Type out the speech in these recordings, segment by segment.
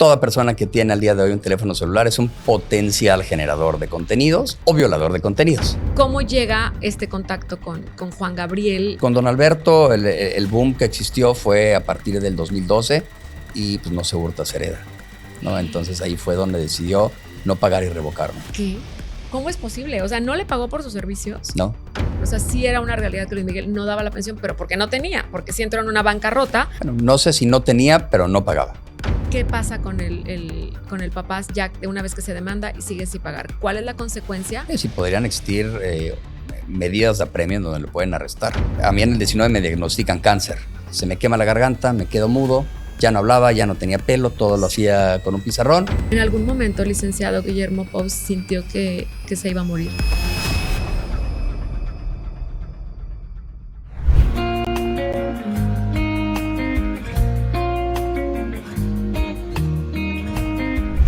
toda persona que tiene al día de hoy un teléfono celular es un potencial generador de contenidos o violador de contenidos. ¿Cómo llega este contacto con Juan Gabriel? Con Don Alberto, el boom que existió fue a partir del 2012 y pues no se hurta, se hereda, ¿no? Entonces ahí fue donde decidió no pagar y revocarme. ¿Qué? ¿Cómo es posible? O sea, ¿no le pagó por sus servicios? No. O sea, sí era una realidad que Luis Miguel no daba la pensión, pero porque no tenía, porque sí entró en una bancarrota. Bueno, no sé si no tenía, pero no pagaba. ¿Qué pasa con el papá ya de una vez que se demanda y sigue sin pagar? ¿Cuál es la consecuencia? Sí, podrían existir medidas de apremio en donde lo pueden arrestar. A mí en el 19 me diagnostican cáncer. Se me quema la garganta, me quedo mudo, ya no hablaba, ya no tenía pelo, todo lo hacía con un pizarrón. ¿En algún momento el licenciado Guillermo Pous sintió que se iba a morir?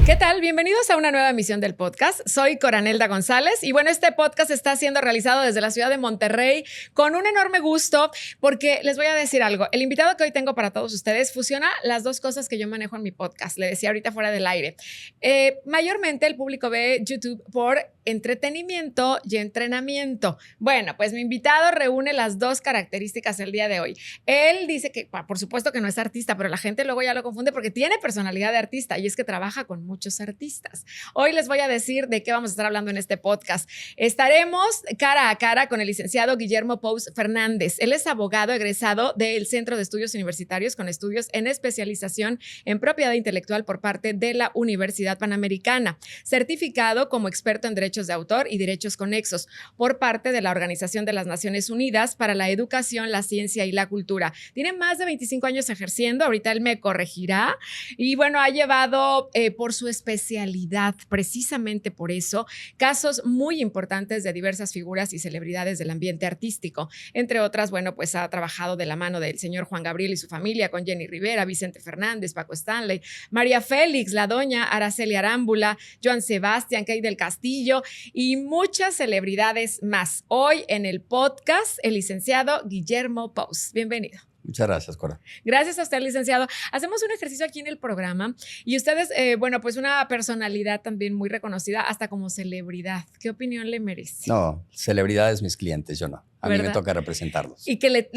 ¿Qué tal? Bienvenidos a una nueva emisión del podcast. Soy Coranelda González y bueno, este podcast está siendo realizado desde la ciudad de Monterrey con un enorme gusto porque les voy a decir algo. El invitado que hoy tengo para todos ustedes fusiona las dos cosas que yo manejo en mi podcast. Le decía ahorita fuera del aire. Mayormente el público ve YouTube por entretenimiento y entrenamiento. Bueno, pues mi invitado reúne las dos características el día de hoy. Él dice que, por supuesto que no es artista, pero la gente luego ya lo confunde porque tiene personalidad de artista y es que trabaja con muchos artistas. Hoy les voy a decir de qué vamos a estar hablando en este podcast. Estaremos cara a cara con el licenciado Guillermo Pous Fernández. Él es abogado egresado del Centro de Estudios Universitarios con estudios en especialización en propiedad intelectual por parte de la Universidad Panamericana, certificado como experto en derechos de autor y derechos conexos por parte de la Organización de las Naciones Unidas para la Educación, la Ciencia y la Cultura. Tiene más de 25 años ejerciendo, ahorita él me corregirá, y bueno, ha llevado por su especialidad, precisamente por eso, casos muy importantes de diversas figuras y celebridades del ambiente artístico. Entre otras, bueno, pues ha trabajado de la mano del señor Juan Gabriel y su familia con Jenny Rivera, Vicente Fernández, Paco Stanley, María Félix, la doña Araceli Arámbula, Joan Sebastián, Kay del Castillo y muchas celebridades más. Hoy en el podcast, el licenciado Guillermo Pous. Bienvenido. Muchas gracias, Cora. Gracias a usted, licenciado. Hacemos un ejercicio aquí en el programa y ustedes, bueno, pues una personalidad también muy reconocida, hasta como celebridad. ¿Qué opinión le merece? No, celebridades mis clientes, yo no. A mí me toca representarlos. Y que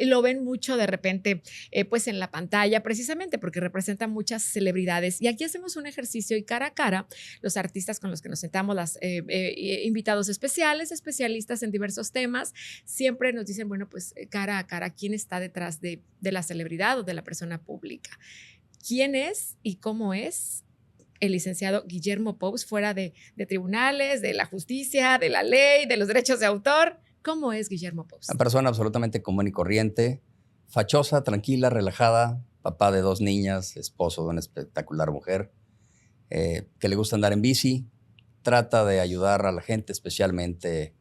lo ven mucho de repente, pues en la pantalla, precisamente porque representan muchas celebridades. Y aquí hacemos un ejercicio y cara a cara, los artistas con los que nos sentamos, los invitados especiales, especialistas en diversos temas, siempre nos dicen, bueno, pues cara a cara, ¿quién está detrás de la celebridad o de la persona pública? ¿Quién es y cómo es el licenciado Guillermo Pous fuera de tribunales, de la justicia, de la ley, de los derechos de autor? ¿Cómo es Guillermo Pous? Una persona absolutamente común y corriente, fachosa, tranquila, relajada, papá de 2 niñas, esposo de una espectacular mujer, que le gusta andar en bici, trata de ayudar a la gente, especialmente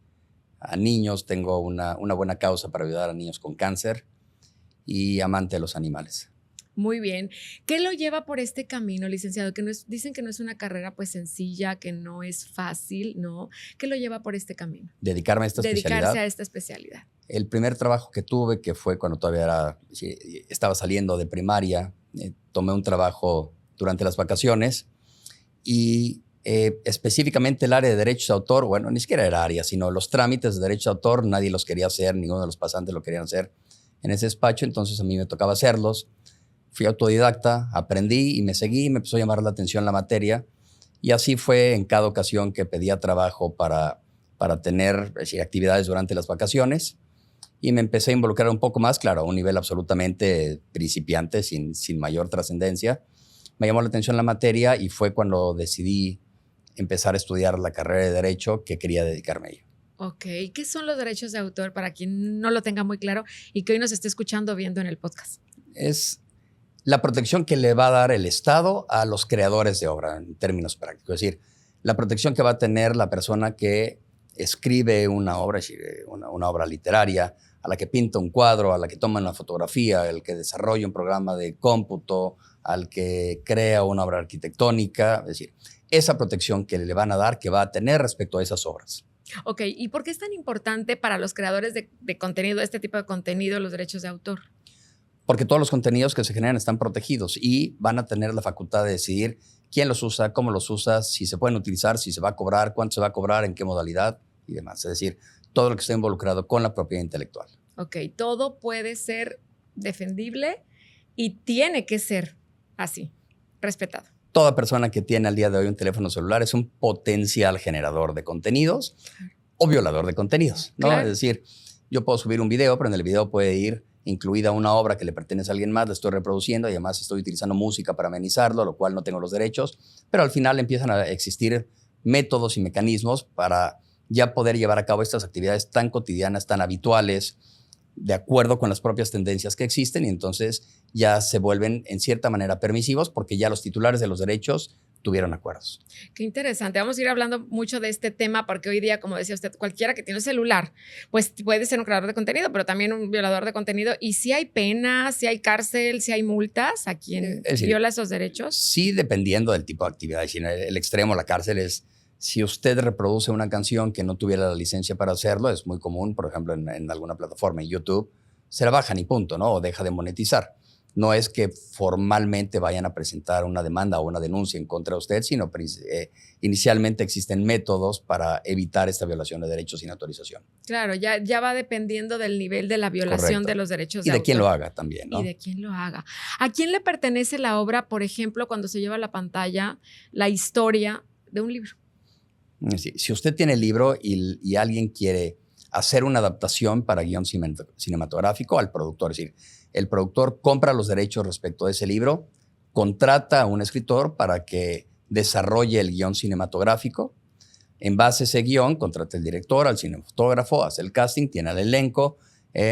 a niños. Tengo una buena causa para ayudar a niños con cáncer y amante de los animales. Muy bien. ¿Qué lo lleva por este camino, licenciado? Dicen que no es una carrera pues sencilla, que no es fácil, ¿no? ¿Qué lo lleva por este camino? Dedicarme a esta especialidad. Dedicarse a esta especialidad. El primer trabajo que tuve, que fue cuando todavía estaba saliendo de primaria, tomé un trabajo durante las vacaciones y específicamente el área de derechos de autor, bueno, ni siquiera era área, sino los trámites de derechos de autor, nadie los quería hacer, ninguno de los pasantes lo querían hacer en ese despacho, entonces a mí me tocaba hacerlos. Fui autodidacta, aprendí y me seguí, me empezó a llamar la atención la materia y así fue en cada ocasión que pedía trabajo para tener actividades durante las vacaciones y me empecé a involucrar un poco más, claro, a un nivel absolutamente principiante, sin mayor trascendencia. Me llamó la atención la materia y fue cuando decidí empezar a estudiar la carrera de Derecho que quería dedicarme a ello. Ok, ¿qué son los derechos de autor para quien no lo tenga muy claro y que hoy nos esté escuchando o viendo en el podcast? Es la protección que le va a dar el Estado a los creadores de obra, en términos prácticos. Es decir, la protección que va a tener la persona que escribe una obra, una obra literaria, a la que pinta un cuadro, a la que toma una fotografía, al que desarrolla un programa de cómputo, al que crea una obra arquitectónica. Es decir, esa protección que le van a dar, que va a tener respecto a esas obras. Ok, ¿y por qué es tan importante para los creadores de contenido, este tipo de contenido, los derechos de autor? Porque todos los contenidos que se generan están protegidos y van a tener la facultad de decidir quién los usa, cómo los usa, si se pueden utilizar, si se va a cobrar, cuánto se va a cobrar, en qué modalidad y demás. Es decir, todo lo que esté involucrado con la propiedad intelectual. Ok, todo puede ser defendible y tiene que ser así, respetado. Toda persona que tiene al día de hoy un teléfono celular es un potencial generador de contenidos o violador de contenidos, ¿no? Claro. Es decir, yo puedo subir un video, pero en el video puede ir incluida una obra que le pertenece a alguien más, la estoy reproduciendo y además estoy utilizando música para amenizarlo, lo cual no tengo los derechos, pero al final empiezan a existir métodos y mecanismos para ya poder llevar a cabo estas actividades tan cotidianas, tan habituales, de acuerdo con las propias tendencias que existen, y entonces ya se vuelven en cierta manera permisivos porque ya los titulares de los derechos tuvieron acuerdos. Qué interesante. Vamos a ir hablando mucho de este tema porque hoy día, como decía usted, cualquiera que tiene un celular, pues puede ser un creador de contenido, pero también un violador de contenido. Y si hay penas, si hay cárcel, si hay multas a quien viola esos derechos. Sí, dependiendo del tipo de actividad. Si el extremo, la cárcel es, si usted reproduce una canción que no tuviera la licencia para hacerlo, es muy común, por ejemplo, en alguna plataforma, en YouTube, se la bajan y punto, ¿no? O deja de monetizar. No es que formalmente vayan a presentar una demanda o una denuncia en contra de usted, sino inicialmente existen métodos para evitar esta violación de derechos sin autorización. Claro, ya va dependiendo del nivel de la violación Correcto. de los derechos Y de de quién autor. lo haga también, ¿no? Y de quién lo haga. ¿A quién le pertenece la obra, por ejemplo, cuando se lleva a la pantalla la historia de un libro? Sí, si usted tiene el libro y alguien quiere hacer una adaptación para guión cinematográfico, al productor, es decir, el productor compra los derechos respecto de ese libro, contrata a un escritor para que desarrolle el guión cinematográfico. En base a ese guión, contrata al director, al cinefotógrafo, hace el casting, tiene al elenco,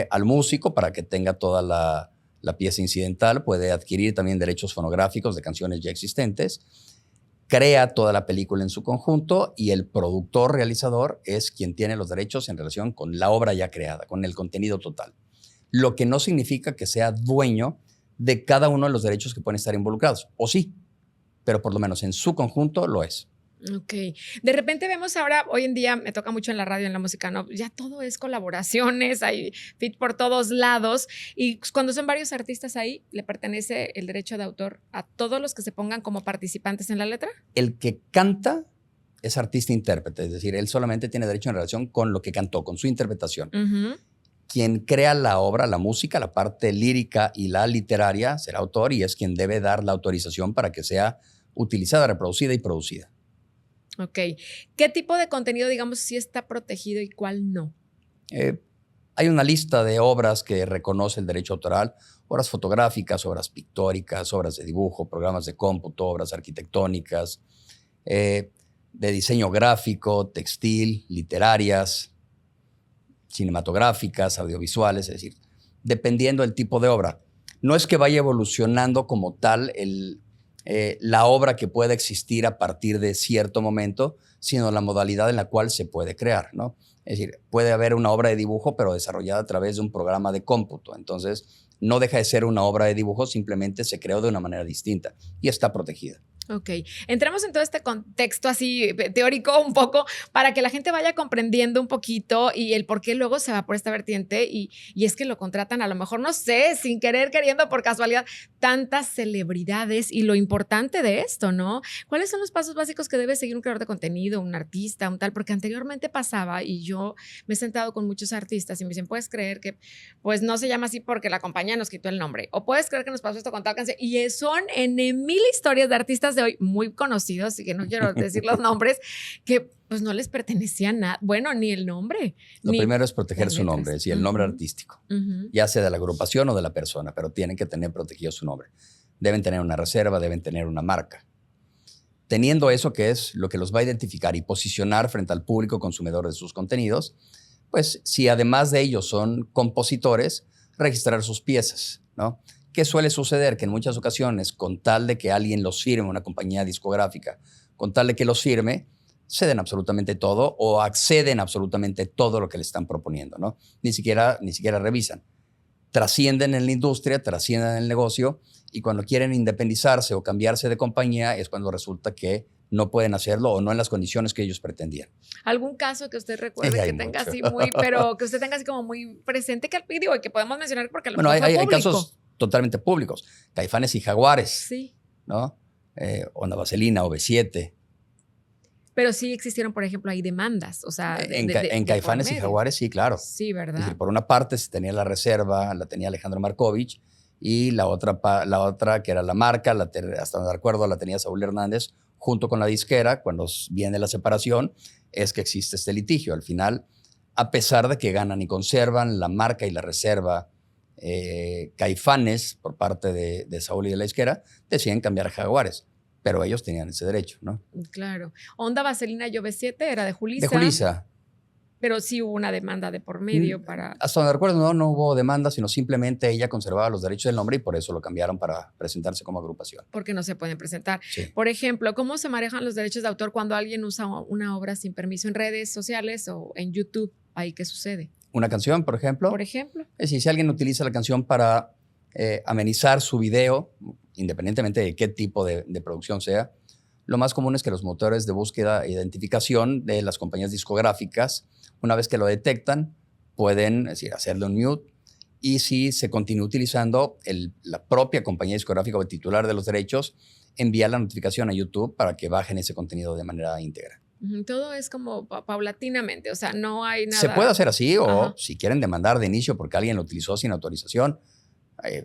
al músico para que tenga toda la pieza incidental, puede adquirir también derechos fonográficos de canciones ya existentes, crea toda la película en su conjunto y el productor realizador es quien tiene los derechos en relación con la obra ya creada, con el contenido total. Lo que no significa que sea dueño de cada uno de los derechos que pueden estar involucrados. O sí, pero por lo menos en su conjunto lo es. Ok. De repente vemos ahora, hoy en día me toca mucho en la radio, en la música, ¿no? Ya todo es colaboraciones, hay feat por todos lados. Y cuando son varios artistas ahí, ¿le pertenece el derecho de autor a todos los que se pongan como participantes en la letra? El que canta es artista-intérprete, es decir, él solamente tiene derecho en relación con lo que cantó, con su interpretación. Uh-huh. Quien crea la obra, la música, la parte lírica y la literaria será autor y es quien debe dar la autorización para que sea utilizada, reproducida y producida. Ok. ¿Qué tipo de contenido, digamos, sí está protegido y cuál no? Hay una lista de obras que reconoce el derecho autoral, obras fotográficas, obras pictóricas, obras de dibujo, programas de cómputo, obras arquitectónicas, de diseño gráfico, textil, literarias, cinematográficas, audiovisuales, es decir, dependiendo del tipo de obra. No es que vaya evolucionando como tal la obra que pueda existir a partir de cierto momento, sino la modalidad en la cual se puede crear, ¿no? Es decir, puede haber una obra de dibujo, pero desarrollada a través de un programa de cómputo. Entonces, no deja de ser una obra de dibujo, simplemente se creó de una manera distinta y está protegida. Ok. Entremos en todo este contexto así teórico un poco para que la gente vaya comprendiendo un poquito y el por qué luego se va por esta vertiente y es que lo contratan a lo mejor, no sé, sin querer, queriendo, por casualidad, tantas celebridades y lo importante de esto, ¿no? ¿Cuáles son los pasos básicos que debe seguir un creador de contenido, un artista, un tal? Porque anteriormente pasaba y yo me he sentado con muchos artistas y me dicen, ¿puedes creer que pues no se llama así porque la compañía nos quitó el nombre? ¿O puedes creer que nos pasó esto con tal canción? Y son en mil historias de artistas de hoy muy conocidos y que no quiero decir los nombres, que pues no les pertenecía nada, bueno, ni el nombre. Lo primero es proteger su nombre, es decir, el nombre artístico, ya sea de la agrupación o de la persona, pero tienen que tener protegido su nombre. Deben tener una reserva, deben tener una marca. Teniendo eso, que es lo que los va a identificar y posicionar frente al público consumidor de sus contenidos, pues si además de ellos son compositores, registrar sus piezas, ¿no? ¿Qué suele suceder? Que en muchas ocasiones, con tal de que alguien los firme, una compañía discográfica, con tal de que los firme, ceden absolutamente todo o acceden absolutamente todo lo que le están proponiendo, ¿no? Ni siquiera revisan. Trascienden en la industria, trascienden en el negocio y cuando quieren independizarse o cambiarse de compañía es cuando resulta que no pueden hacerlo o no en las condiciones que ellos pretendían. ¿Algún caso que usted recuerde que tenga así muy, pero que usted tenga así como muy presente que digo, que podemos mencionar porque a lo mejor fue público? Hay casos totalmente públicos. Caifanes y Jaguares, Sí. ¿no? Onda Vaselina, OV7. Pero sí existieron, por ejemplo, ahí demandas, o sea, En de por Caifanes y medio. Jaguares, sí, claro. Sí, Es ¿verdad? decir, por una parte se tenía la reserva, la tenía Alejandro Markovich, y la otra que era la marca, hasta donde recuerdo, la tenía Saúl Hernández, junto con la disquera. Cuando viene la separación, es que existe este litigio. Al final, a pesar de que ganan y conservan la marca y la reserva, Caifanes, por parte de Saúl y de la disquera, deciden cambiar a Jaguares. Pero ellos tenían ese derecho, ¿no? Claro. Onda Vaselina y OV7 era de Julissa. De Julissa. Pero sí hubo una demanda de por medio para... Hasta donde recuerdo, no hubo demanda, sino simplemente ella conservaba los derechos del nombre y por eso lo cambiaron para presentarse como agrupación. Porque no se pueden presentar. Sí. Por ejemplo, ¿cómo se manejan los derechos de autor cuando alguien usa una obra sin permiso en redes sociales o en YouTube? ¿Ahí qué sucede? Una canción, por ejemplo. Por ejemplo. Es decir, si alguien utiliza la canción para amenizar su video, independientemente de qué tipo de producción sea, lo más común es que los motores de búsqueda e identificación de las compañías discográficas, una vez que lo detectan, pueden hacerle un mute, y si se continúa utilizando, la propia compañía discográfica o el titular de los derechos envía la notificación a YouTube para que bajen ese contenido de manera íntegra. Todo es como paulatinamente, o sea, no hay nada... Se puede hacer así, o Ajá. si quieren demandar de inicio porque alguien lo utilizó sin autorización,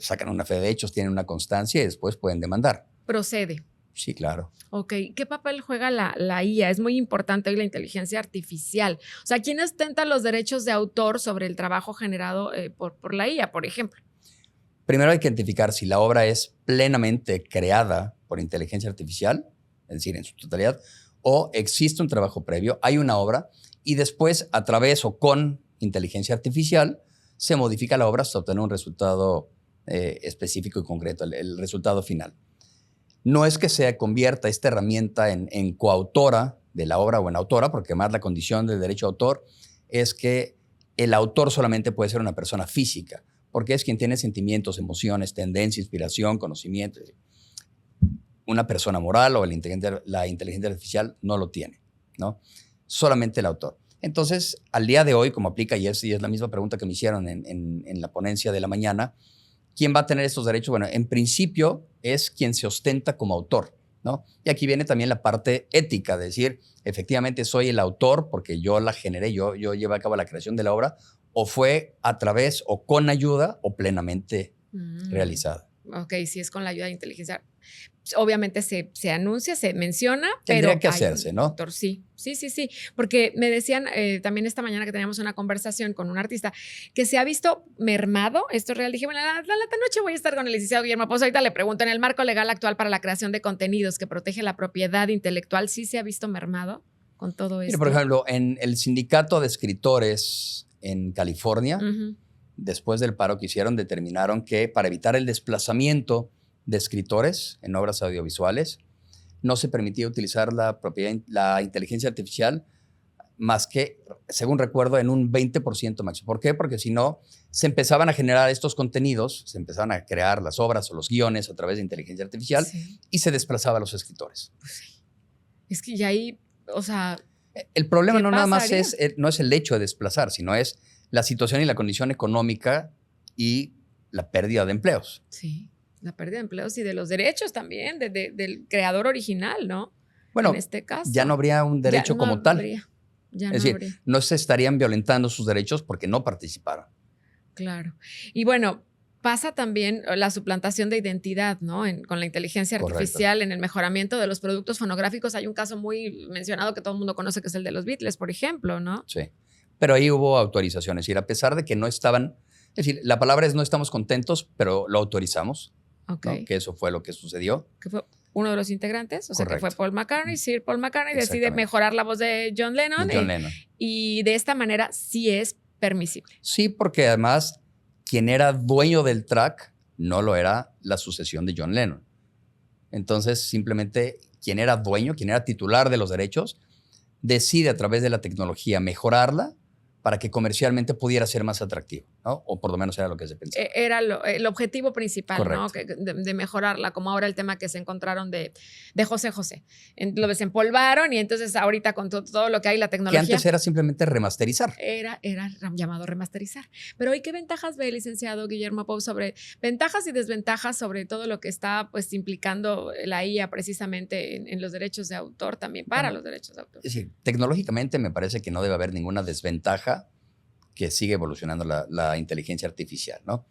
sacan una fe de hechos, tienen una constancia y después pueden demandar. Procede. Sí, claro. Ok, ¿qué papel juega la IA? Es muy importante hoy la inteligencia artificial. O sea, ¿quién ostenta los derechos de autor sobre el trabajo generado por la IA, por ejemplo? Primero hay que identificar si la obra es plenamente creada por inteligencia artificial, es decir, en su totalidad, o existe un trabajo previo, hay una obra, y después, a través o con inteligencia artificial, se modifica la obra hasta obtener un resultado específico y concreto, el resultado final. No es que se convierta esta herramienta en coautora de la obra o en autora, porque además la condición del derecho de autor es que el autor solamente puede ser una persona física, porque es quien tiene sentimientos, emociones, tendencia, inspiración, conocimiento. Una persona moral o la inteligencia artificial no lo tiene, ¿no? Solamente el autor. Entonces, al día de hoy, como aplica, y es la misma pregunta que me hicieron en la ponencia de la mañana, ¿quién va a tener estos derechos? Bueno, en principio es quien se ostenta como autor, ¿no? Y aquí viene también la parte ética, de decir, efectivamente soy el autor porque yo la generé, yo llevé a cabo la creación de la obra, o fue a través o con ayuda o plenamente realizada. Ok, si es con la ayuda de inteligencia. Obviamente se anuncia, se menciona, Tendría pero que hacerse, ¿no? Autor, sí, porque me decían también esta mañana que teníamos una conversación con un artista que se ha visto mermado, esto es real, dije, bueno, la noche voy a estar con el licenciado Guillermo Pozo, ahorita le pregunto, en el marco legal actual para la creación de contenidos que protege la propiedad intelectual, ¿sí se ha visto mermado con todo esto? Mira, por ejemplo, en el sindicato de escritores en California, después del paro que hicieron, determinaron que para evitar el desplazamiento de escritores en obras audiovisuales, no se permitía utilizar la inteligencia artificial más que, según recuerdo, en un 20% máximo. ¿Por qué? Porque si no, se empezaban a generar estos contenidos, se empezaban a crear las obras o los guiones a través de inteligencia artificial, sí, y se desplazaba a los escritores. Pues sí. Es que ya ahí, o sea... El problema no nada más no es el hecho de desplazar, sino es la situación y la condición económica y la pérdida de empleos. Sí, la pérdida de empleos y de los derechos también del creador original, ¿no? Bueno, en este caso ya no habría un derecho como tal. Ya es decir, no se estarían violentando sus derechos porque no participaron. Claro. Y bueno, pasa también la suplantación de identidad, ¿no? Con la inteligencia artificial. Correcto. En el mejoramiento de los productos fonográficos. Hay un caso muy mencionado que todo el mundo conoce, que es el de los Beatles, por ejemplo, ¿no? Sí. Pero ahí hubo autorizaciones. Es decir, a pesar de que no estaban... Es decir, la palabra es no estamos contentos, pero lo autorizamos. Okay. ¿No? Que eso fue lo que sucedió. Que fue uno de los integrantes, o sea, que fue Paul McCartney. Sir Paul McCartney decide mejorar la voz de John Lennon. Y de esta manera sí es permisible. Sí, porque además quien era dueño del track no lo era la sucesión de John Lennon. Entonces, simplemente quien era dueño, quien era titular de los derechos, decide a través de la tecnología mejorarla para que comercialmente pudiera ser más atractivo, ¿no? ¿no? O por lo menos era lo que se pensaba. Era el objetivo principal, Correcto. ¿no? De mejorarla, como ahora el tema que se encontraron de José José. Lo desempolvaron y entonces ahorita con todo lo que hay, la tecnología. Que antes era simplemente remasterizar. Era llamado remasterizar. Pero hoy, ¿qué ventajas ve el licenciado Guillermo Pou sobre ventajas y desventajas sobre todo lo que está pues implicando la IA precisamente en los derechos de autor, también para los derechos de autor? Es decir, tecnológicamente me parece que no debe haber ninguna desventaja, que sigue evolucionando la inteligencia artificial, ¿no?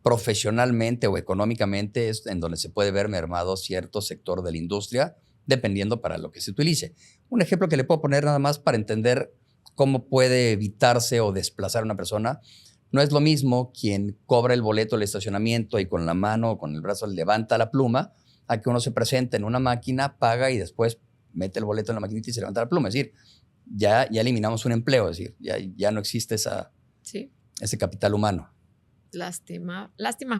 Profesionalmente o económicamente es en donde se puede ver mermado cierto sector de la industria, dependiendo para lo que se utilice. Un ejemplo que le puedo poner nada más para entender cómo puede evitarse o desplazar a una persona. No es lo mismo quien cobra el boleto del estacionamiento y con la mano o con el brazo levanta la pluma, a que uno se presenta en una máquina, paga y después mete el boleto en la maquinita y se levanta la pluma. Es decir, ya eliminamos un empleo, es decir, ya no existe ese capital humano. Lástima,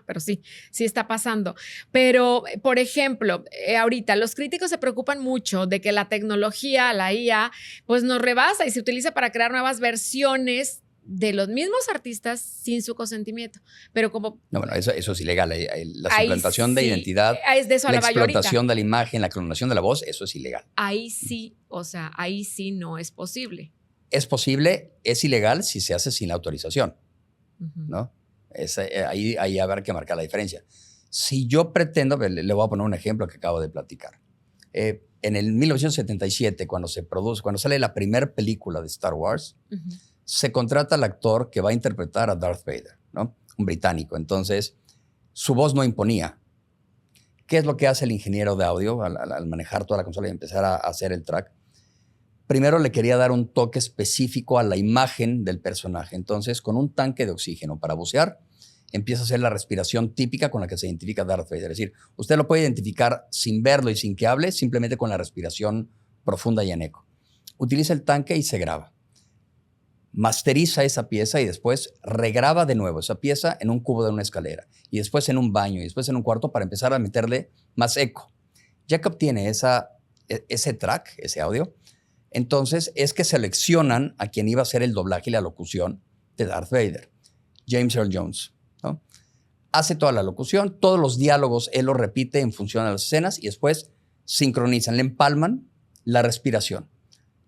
pero sí está pasando. Pero, por ejemplo, ahorita los críticos se preocupan mucho de que la tecnología, la IA, pues nos rebasa y se utiliza para crear nuevas versiones de los mismos artistas sin su consentimiento. Pero como... No, bueno, eso es ilegal. La suplantación de identidad, es de eso la explotación de la imagen, la clonación de la voz, eso es ilegal. Ahí sí, ahí sí no es posible. Es posible, es ilegal si se hace sin la autorización, ¿no? Ahí habrá que marcar la diferencia. Si yo pretendo, le voy a poner un ejemplo que acabo de platicar. En el 1977, cuando sale la primera película de Star Wars, se contrata al actor que va a interpretar a Darth Vader, ¿no? Un británico. Entonces, su voz no imponía. ¿Qué es lo que hace el ingeniero de audio al manejar toda la consola y empezar a hacer el track? Primero le quería dar un toque específico a la imagen del personaje. Entonces, con un tanque de oxígeno para bucear, empieza a hacer la respiración típica con la que se identifica Darth Vader. Es decir, usted lo puede identificar sin verlo y sin que hable, simplemente con la respiración profunda y en eco. Utiliza el tanque y se graba. Masteriza esa pieza y después regraba de nuevo esa pieza en un cubo de una escalera y después en un baño y después en un cuarto para empezar a meterle más eco. Ya que obtiene ese track, ese audio, entonces es que seleccionan a quien iba a hacer el doblaje y la locución de Darth Vader, James Earl Jones, ¿no? Hace toda la locución, todos los diálogos él los repite en función a las escenas y después sincronizan, le empalman la respiración,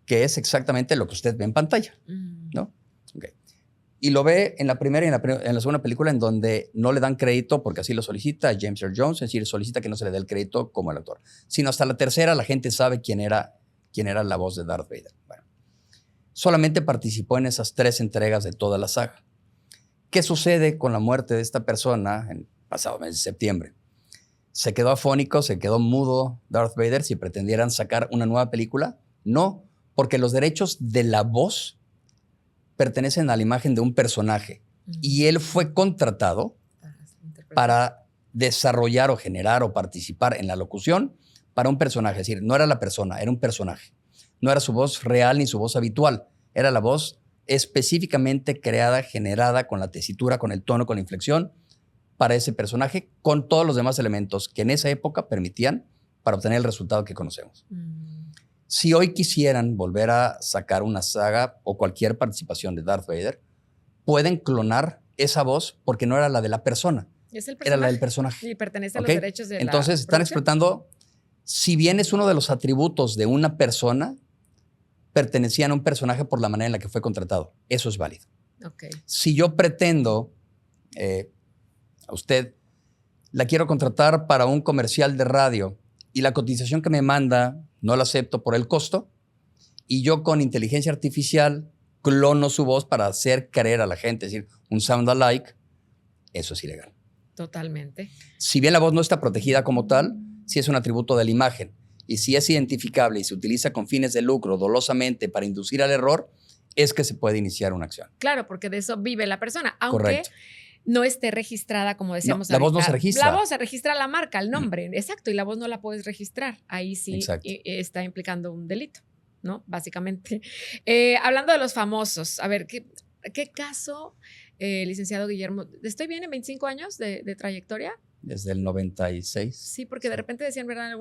que es exactamente lo que usted ve en pantalla, ¿no? Okay. Y lo ve en la primera y en la segunda película, en donde no le dan crédito porque así lo solicita James Earl Jones, es decir, solicita que no se le dé el crédito como el actor, sino hasta la tercera la gente sabe quién era la voz de Darth Vader. Bueno, solamente participó en esas 3 entregas de toda la saga. ¿Qué sucede con la muerte de esta persona en pasado mes de septiembre? ¿Se quedó afónico, se quedó mudo Darth Vader si pretendieran sacar una nueva película? No, porque los derechos de la voz pertenecen a la imagen de un personaje y él fue contratado para desarrollar o generar o participar en la locución para un personaje. Es decir, no era la persona, era un personaje. No era su voz real ni su voz habitual. Era la voz específicamente creada, generada con la tesitura, con el tono, con la inflexión para ese personaje, con todos los demás elementos que en esa época permitían para obtener el resultado que conocemos. Si hoy quisieran volver a sacar una saga o cualquier participación de Darth Vader, pueden clonar esa voz porque no era la de la persona, era la del personaje. Y pertenece a los derechos de Entonces están explotando, si bien es uno de los atributos de una persona, pertenecían a un personaje por la manera en la que fue contratado. Eso es válido. Okay. Si yo pretendo, a usted, la quiero contratar para un comercial de radio y la cotización que me manda no la acepto por el costo, y yo con inteligencia artificial clono su voz para hacer creer a la gente, es decir, un sound alike, eso es ilegal. Totalmente. Si bien la voz no está protegida como tal, sí es un atributo de la imagen. Y si es identificable y se utiliza con fines de lucro dolosamente para inducir al error, es que se puede iniciar una acción. Claro, porque de eso vive la persona, aunque correcto, no esté registrada, como decíamos. No, la voz no se registra. La voz se registra la marca, el nombre, exacto, y la voz no la puedes registrar. Ahí sí está implicando un delito, ¿no? Básicamente. Hablando de los famosos, a ver, ¿qué caso, licenciado Guillermo? ¿Estoy bien en 25 años de trayectoria? desde el 96. Sí, porque de repente decían, ¿verdad?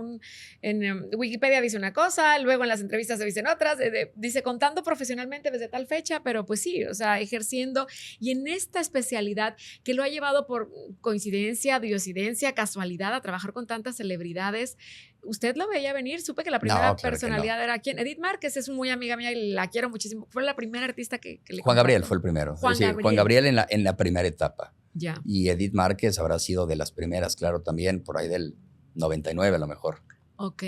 En Wikipedia dice una cosa, luego en las entrevistas se dicen otras, dice contando profesionalmente desde tal fecha, pero pues sí, o sea, ejerciendo. Y en esta especialidad que lo ha llevado por coincidencia, diosidencia, casualidad a trabajar con tantas celebridades, ¿usted lo veía venir? Supe que la primera No, claro personalidad que no. era ¿quién? Edith Márquez, es muy amiga mía y la quiero muchísimo. Fue la primera artista que le Juan Gabriel comparto. fue el primero. Juan Es decir, Gabriel. Juan Gabriel en la primera etapa. Ya. Y Edith Márquez habrá sido de las primeras, claro, también por ahí del 99 a lo mejor. Ok.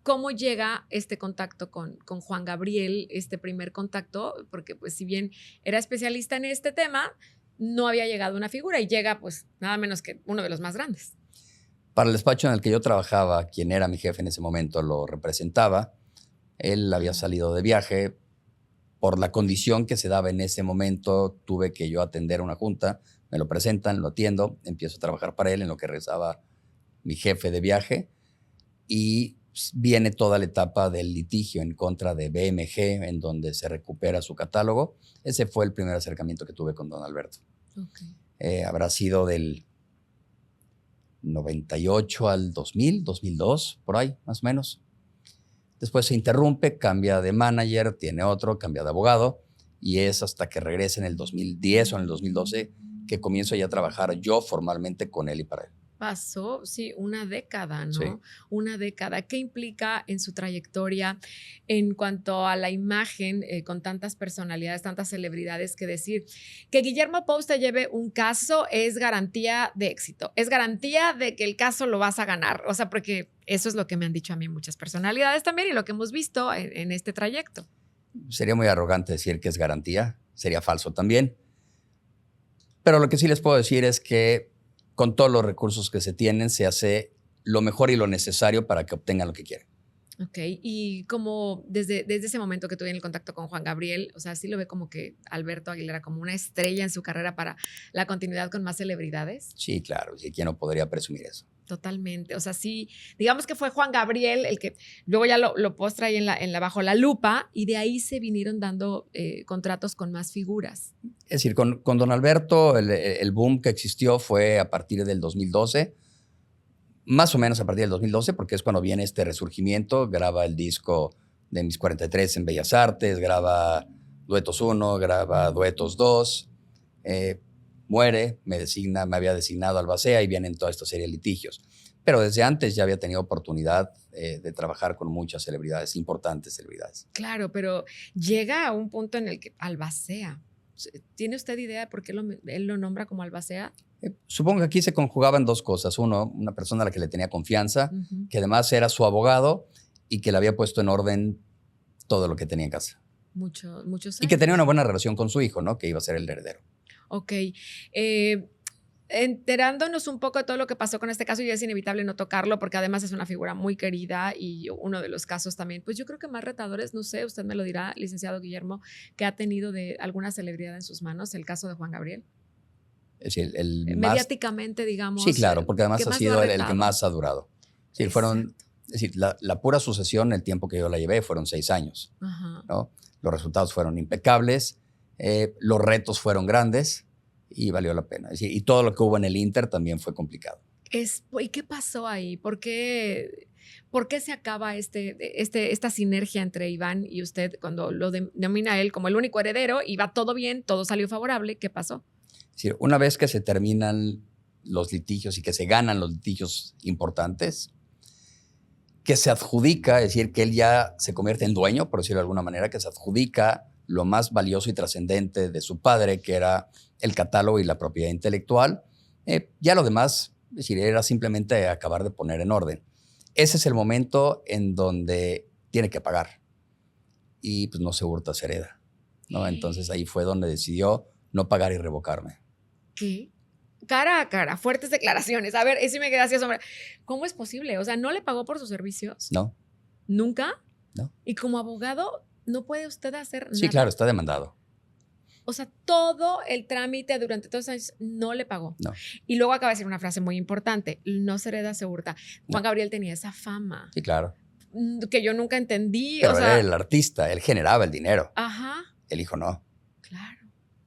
¿Cómo llega este contacto con Juan Gabriel, este primer contacto? Porque pues si bien era especialista en este tema, no había llegado una figura y llega pues nada menos que uno de los más grandes. Para el despacho en el que yo trabajaba, quien era mi jefe en ese momento lo representaba. Él había salido de viaje. Por la condición que se daba en ese momento, tuve que yo atender una junta. Me lo presentan, lo atiendo, empiezo a trabajar para él en lo que regresaba mi jefe de viaje. Y viene toda la etapa del litigio en contra de BMG, en donde se recupera su catálogo. Ese fue el primer acercamiento que tuve con don Alberto. Okay. Habrá sido del 98 al 2000, 2002, por ahí, más o menos. Después se interrumpe, cambia de manager, tiene otro, cambia de abogado, y es hasta que regrese en el 2010 o en el 2012 que comienzo ya a trabajar yo formalmente con él y para él. Pasó, sí, una década, ¿no? Sí. Una década. ¿Qué implica en su trayectoria en cuanto a la imagen con tantas personalidades, tantas celebridades que decir que Guillermo Pous te lleve un caso es garantía de éxito, es garantía de que el caso lo vas a ganar? O sea, porque eso es lo que me han dicho a mí muchas personalidades también y lo que hemos visto en este trayecto. Sería muy arrogante decir que es garantía, sería falso también. Pero lo que sí les puedo decir es que con todos los recursos que se tienen, se hace lo mejor y lo necesario para que obtengan lo que quieren. Ok, y como desde ese momento que tuve en el contacto con Juan Gabriel, o sea, sí lo ve como que Alberto Aguilera como una estrella en su carrera para la continuidad con más celebridades. Sí, claro, y quién no podría presumir eso. Totalmente, o sea, sí, digamos que fue Juan Gabriel el que luego ya lo postra ahí bajo la lupa y de ahí se vinieron dando contratos con más figuras. Es decir, con don Alberto el boom que existió fue a partir del 2012, más o menos a partir del 2012, porque es cuando viene este resurgimiento, graba el disco de Mis 43 en Bellas Artes, graba Duetos 1, graba Duetos 2, muere, me había designado Albacea y vienen toda esta serie de litigios. Pero desde antes ya había tenido oportunidad de trabajar con muchas celebridades, importantes celebridades. Claro, pero llega a un punto en el que Albacea, ¿tiene usted idea de por qué él lo nombra como Albacea? Supongo que aquí se conjugaban dos cosas. Uno, una persona a la que le tenía confianza, que además era su abogado y que le había puesto en orden todo lo que tenía en casa. Muchos años. Y que tenía una buena relación con su hijo, ¿no? Que iba a ser el heredero. Ok. Enterándonos un poco de todo lo que pasó con este caso, y es inevitable no tocarlo porque además es una figura muy querida y uno de los casos también, pues yo creo que más retadores, no sé, usted me lo dirá, licenciado Guillermo, que ha tenido de alguna celebridad en sus manos, el caso de Juan Gabriel. Es decir, mediáticamente, digamos. Sí, claro, porque además ha sido el que más ha durado. Sí, es decir, la pura sucesión, el tiempo que yo la llevé, fueron 6 años. Ajá. ¿No? Los resultados fueron impecables, los retos fueron grandes y valió la pena. Es decir, y todo lo que hubo en el Inter también fue complicado. ¿Y qué pasó ahí? ¿Por qué se acaba esta sinergia entre Iván y usted cuando lo denomina él como el único heredero y va todo bien, todo salió favorable? ¿Qué pasó? Es decir, una vez que se terminan los litigios y que se ganan los litigios importantes, que se adjudica, es decir, que él ya se convierte en dueño, por decirlo de alguna manera, que se adjudica lo más valioso y trascendente de su padre, que era el catálogo y la propiedad intelectual. Ya lo demás, es decir, era simplemente acabar de poner en orden. Ese es el momento en donde tiene que pagar. Y pues no se hurta, se hereda, ¿no? Entonces ahí fue donde decidió no pagar y revocarme. ¿Qué? Cara a cara, fuertes declaraciones. A ver, eso me queda así asombra. ¿Cómo es posible? O sea, ¿no le pagó por sus servicios? No. ¿Nunca? No. Y como abogado, ¿no puede usted hacer nada? Sí, claro, está demandado. O sea, todo el trámite durante todos los años no le pagó. No. Y luego acaba de decir una frase muy importante. No se hereda, se hurta. Juan No. Gabriel tenía esa fama. Sí, claro. Que yo nunca entendí. Pero o él sea, era el artista, él generaba el dinero. Ajá. El hijo no. Claro.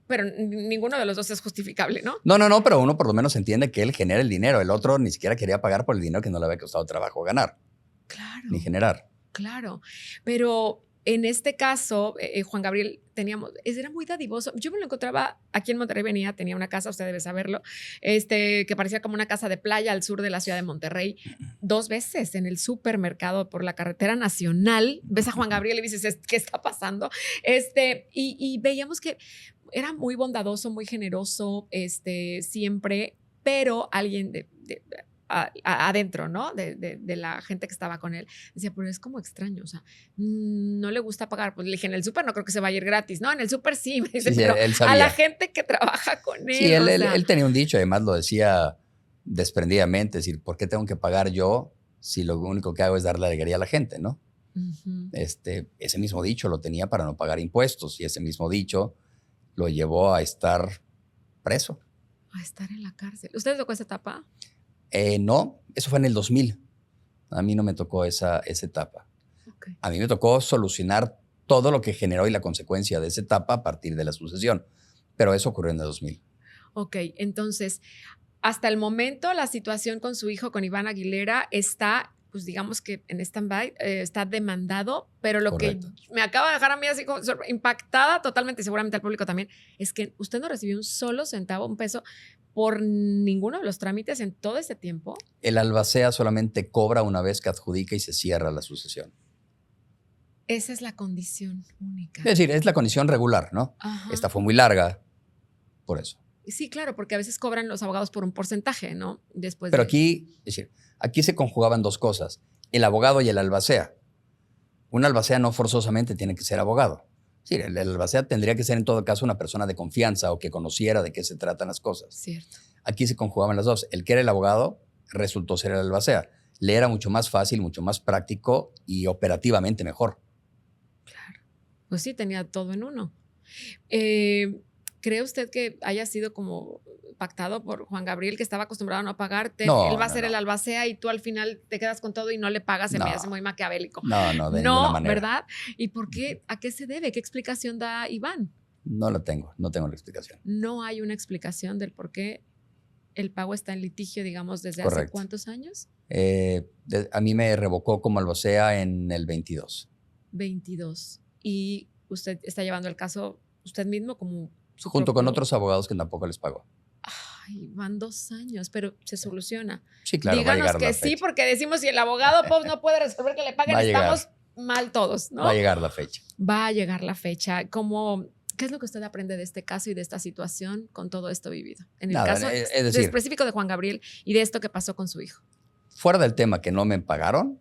Pero ninguno de los dos es justificable, ¿no? No, pero uno por lo menos entiende que él genera el dinero. El otro ni siquiera quería pagar por el dinero que no le había costado trabajo ganar, Claro. ni generar. Claro, pero en este caso, Juan Gabriel, era muy dadivoso. Yo me lo encontraba aquí en Monterrey, tenía una casa, usted debe saberlo, que parecía como una casa de playa al sur de la ciudad de Monterrey. 2 veces en el supermercado por la carretera nacional, ves a Juan Gabriel y dices, ¿qué está pasando? Y veíamos que era muy bondadoso, muy generoso, siempre, pero alguien adentro, ¿no? De la gente que estaba con él. Decía, pero es como extraño, o sea, no le gusta pagar. Pues le dije, en el súper no creo que se vaya a ir gratis, ¿no? En el súper sí, me dice, Sí, pero él sabía. a la gente que trabaja con él. Sí, él tenía un dicho, además lo decía desprendidamente, es decir, ¿por qué tengo que pagar yo si lo único que hago es darle alegría a la gente, ¿no? Uh-huh. Ese mismo dicho lo tenía para no pagar impuestos y ese mismo dicho lo llevó a estar preso. A estar en la cárcel. ¿Usted le tocó esa etapa? No, eso fue en el 2000. A mí no me tocó esa etapa. Okay. A mí me tocó solucionar todo lo que generó y la consecuencia de esa etapa a partir de la sucesión. Pero eso ocurrió en el 2000. Ok, entonces, hasta el momento la situación con su hijo, con Iván Aguilera, está, pues digamos que en stand-by, está demandado, pero lo Correcto. que me acaba de dejar a mí así como impactada totalmente, y seguramente al público también, es que usted no recibió un solo centavo, un peso, por ninguno de los trámites en todo este tiempo. El albacea solamente cobra una vez que adjudica y se cierra la sucesión. Esa es la condición única. Es decir, es la condición regular, ¿no? Ajá. Esta fue muy larga, por eso. Sí, claro, porque a veces cobran los abogados por un porcentaje, ¿no? Después Pero aquí, es decir, aquí se conjugaban dos cosas, el abogado y el albacea. Un albacea no forzosamente tiene que ser abogado. Sí, el albacea tendría que ser en todo caso una persona de confianza o que conociera de qué se tratan las cosas. Cierto. Aquí se conjugaban las dos. El que era el abogado resultó ser el albacea. Le era mucho más fácil, mucho más práctico y operativamente mejor. Claro. Pues sí, tenía todo en uno. ¿Cree usted que haya sido como pactado por Juan Gabriel, que estaba acostumbrado a no pagarte? No, él va a ser no. el albacea y tú al final te quedas con todo y no le pagas, se No. me hace muy maquiavélico. No, de ninguna manera. ¿Verdad? ¿Y por qué? ¿A qué se debe? ¿Qué explicación da Iván? No la tengo, no tengo la explicación. No hay una explicación del por qué el pago está en litigio, digamos, desde Correcto. hace ¿cuántos años? A mí me revocó como albacea en el 22. 22. Y usted está llevando el caso usted mismo como su Junto con propio- otros abogados que tampoco les pagó. Ay, van 2 años, pero se soluciona. Sí, claro, Díganos va a llegar que la sí, fecha. porque decimos si el abogado pues, no puede resolver que le paguen, Va a llegar. estamos mal todos, ¿no? Va a llegar la fecha. Va a llegar la fecha. ¿Qué es lo que usted aprende de este caso y de esta situación con todo esto vivido? En el Nada, caso es decir, específico de Juan Gabriel y de esto que pasó con su hijo. fuera del tema que no me pagaron,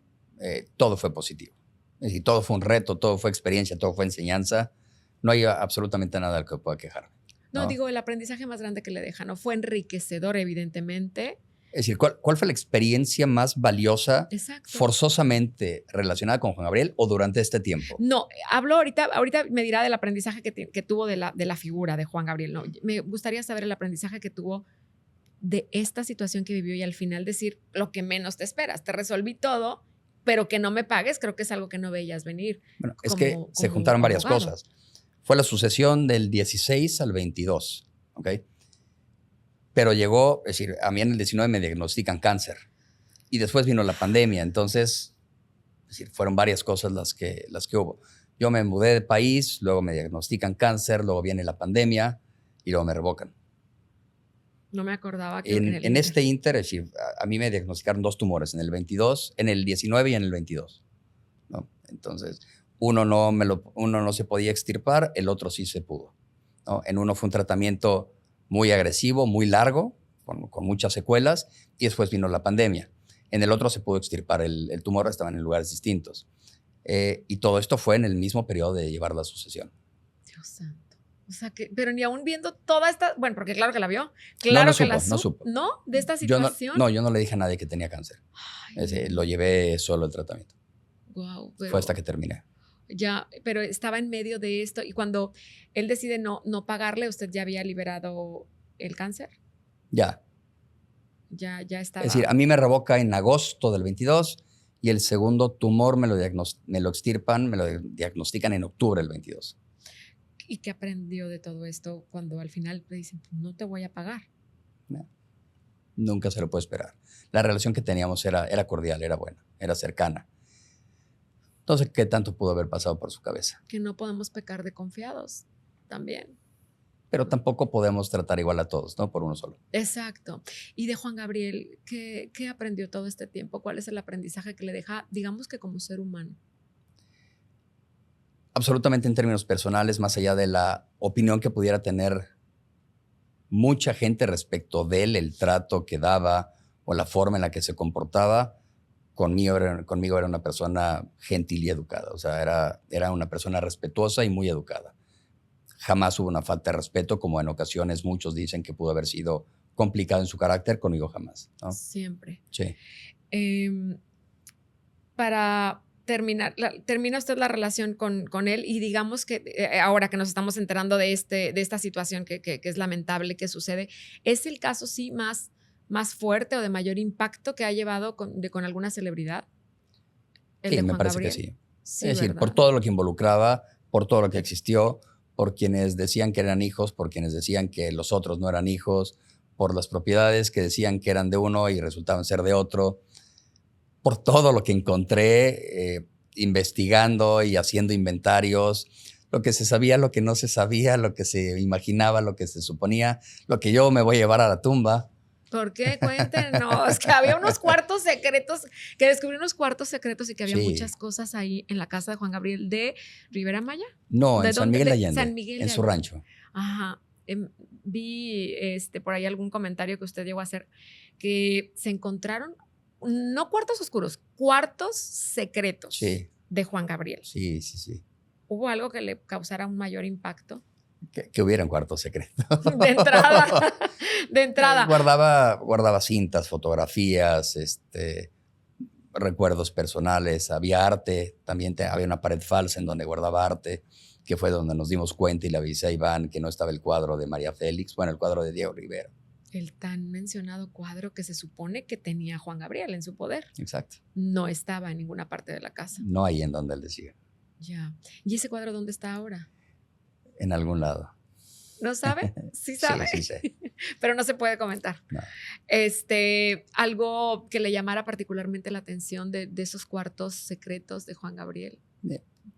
todo fue positivo. Es decir, todo fue un reto, todo fue experiencia, todo fue enseñanza. No hay absolutamente nada del que pueda quejarme. No, digo, el aprendizaje más grande que le deja, ¿no? Fue enriquecedor, evidentemente. Es decir, ¿cuál fue la experiencia más valiosa Exacto. forzosamente relacionada con Juan Gabriel o durante este tiempo? No, hablo ahorita me dirá del aprendizaje que tuvo de la figura de Juan Gabriel. No, me gustaría saber el aprendizaje que tuvo de esta situación que vivió y al final decir lo que menos te esperas. Te resolví todo, pero que no me pagues, creo que es algo que no veías venir. Bueno, es que se juntaron varias cosas. Fue la sucesión del 16 al 22, ¿ok? Pero llegó, es decir, a mí en el 19 me diagnostican cáncer y después vino la pandemia, entonces, es decir, fueron varias cosas las que hubo. Yo me mudé de país, luego me diagnostican cáncer, luego viene la pandemia y luego me revocan. No me acordaba que En este inter, es decir, a mí me diagnosticaron 2 tumores, en el 22, en el 19 y en el 22, ¿no? Entonces, uno no se podía extirpar, el otro sí se pudo, ¿no? En uno fue un tratamiento muy agresivo, muy largo, con muchas secuelas, y después vino la pandemia. En el otro se pudo extirpar el tumor, estaban en lugares distintos. Y todo esto fue en el mismo periodo de llevar la sucesión. Dios santo. O sea, pero ni aún viendo toda esta... Bueno, porque claro que la vio. Claro no que la no supo. ¿No? De esta situación. Yo no le dije a nadie que tenía cáncer. Lo llevé solo el tratamiento. Wow. Fue hasta que terminé. Ya, pero estaba en medio de esto y cuando él decide no pagarle, ¿usted ya había liberado el cáncer? Ya. Ya estaba. Es decir, a mí me revoca en agosto del 22 y el segundo tumor me lo extirpan, me lo diagnostican en octubre del 22. ¿Y qué aprendió de todo esto cuando al final le dicen, no te voy a pagar? No, nunca se lo puede esperar. La relación que teníamos era cordial, era buena, era cercana. Entonces, ¿qué tanto pudo haber pasado por su cabeza? Que no podemos pecar de confiados también. Pero tampoco podemos tratar igual a todos, ¿no? Por uno solo. Exacto. Y de Juan Gabriel, ¿qué aprendió todo este tiempo? ¿Cuál es el aprendizaje que le deja, digamos que como ser humano? Absolutamente en términos personales, más allá de la opinión que pudiera tener mucha gente respecto de él, el trato que daba o la forma en la que se comportaba, conmigo era una persona gentil y educada. O sea, era una persona respetuosa y muy educada. Jamás hubo una falta de respeto, como en ocasiones muchos dicen que pudo haber sido complicado en su carácter, conmigo jamás, ¿no? Siempre. Sí. Para termina usted la relación con él y digamos que ahora que nos estamos enterando de esta situación que es lamentable que sucede, ¿es el caso sí más fuerte o de mayor impacto que ha llevado con alguna celebridad? Sí, me parece que sí. Sí, Es decir, ¿verdad? por todo lo que involucraba, por todo lo que existió, por quienes decían que eran hijos, por quienes decían que los otros no eran hijos, por las propiedades que decían que eran de uno y resultaban ser de otro, por todo lo que encontré investigando y haciendo inventarios, lo que se sabía, lo que no se sabía, lo que se imaginaba, lo que se suponía, lo que yo me voy a llevar a la tumba. ¿Por qué? Cuéntenos, que había unos cuartos secretos, que descubrí unos cuartos secretos y que había Sí. muchas cosas ahí en la casa de Juan Gabriel de Rivera Maya. No, ¿De en San dónde? Miguel de De Allende, San Miguel en de su Allende. rancho. Ajá. Vi por ahí algún comentario que usted llegó a hacer, que se encontraron, no cuartos oscuros, cuartos secretos Sí. de Juan Gabriel. Sí, sí, sí. ¿Hubo algo que le causara un mayor impacto? Que hubiera un cuarto secreto. De entrada, de entrada. Guardaba cintas, fotografías, recuerdos personales, había arte, también había una pared falsa en donde guardaba arte, que fue donde nos dimos cuenta y le avisé a Iván que no estaba el cuadro de María Félix, bueno, el cuadro de Diego Rivera. El tan mencionado cuadro que se supone que tenía Juan Gabriel en su poder. Exacto. No estaba en ninguna parte de la casa. No ahí en donde él decía. Ya. ¿Y ese cuadro dónde está ahora? En algún lado. ¿No sabe? Sí sabe. Sí, sí sé. Pero no se puede comentar. No. Algo que le llamara particularmente la atención de esos cuartos secretos de Juan Gabriel.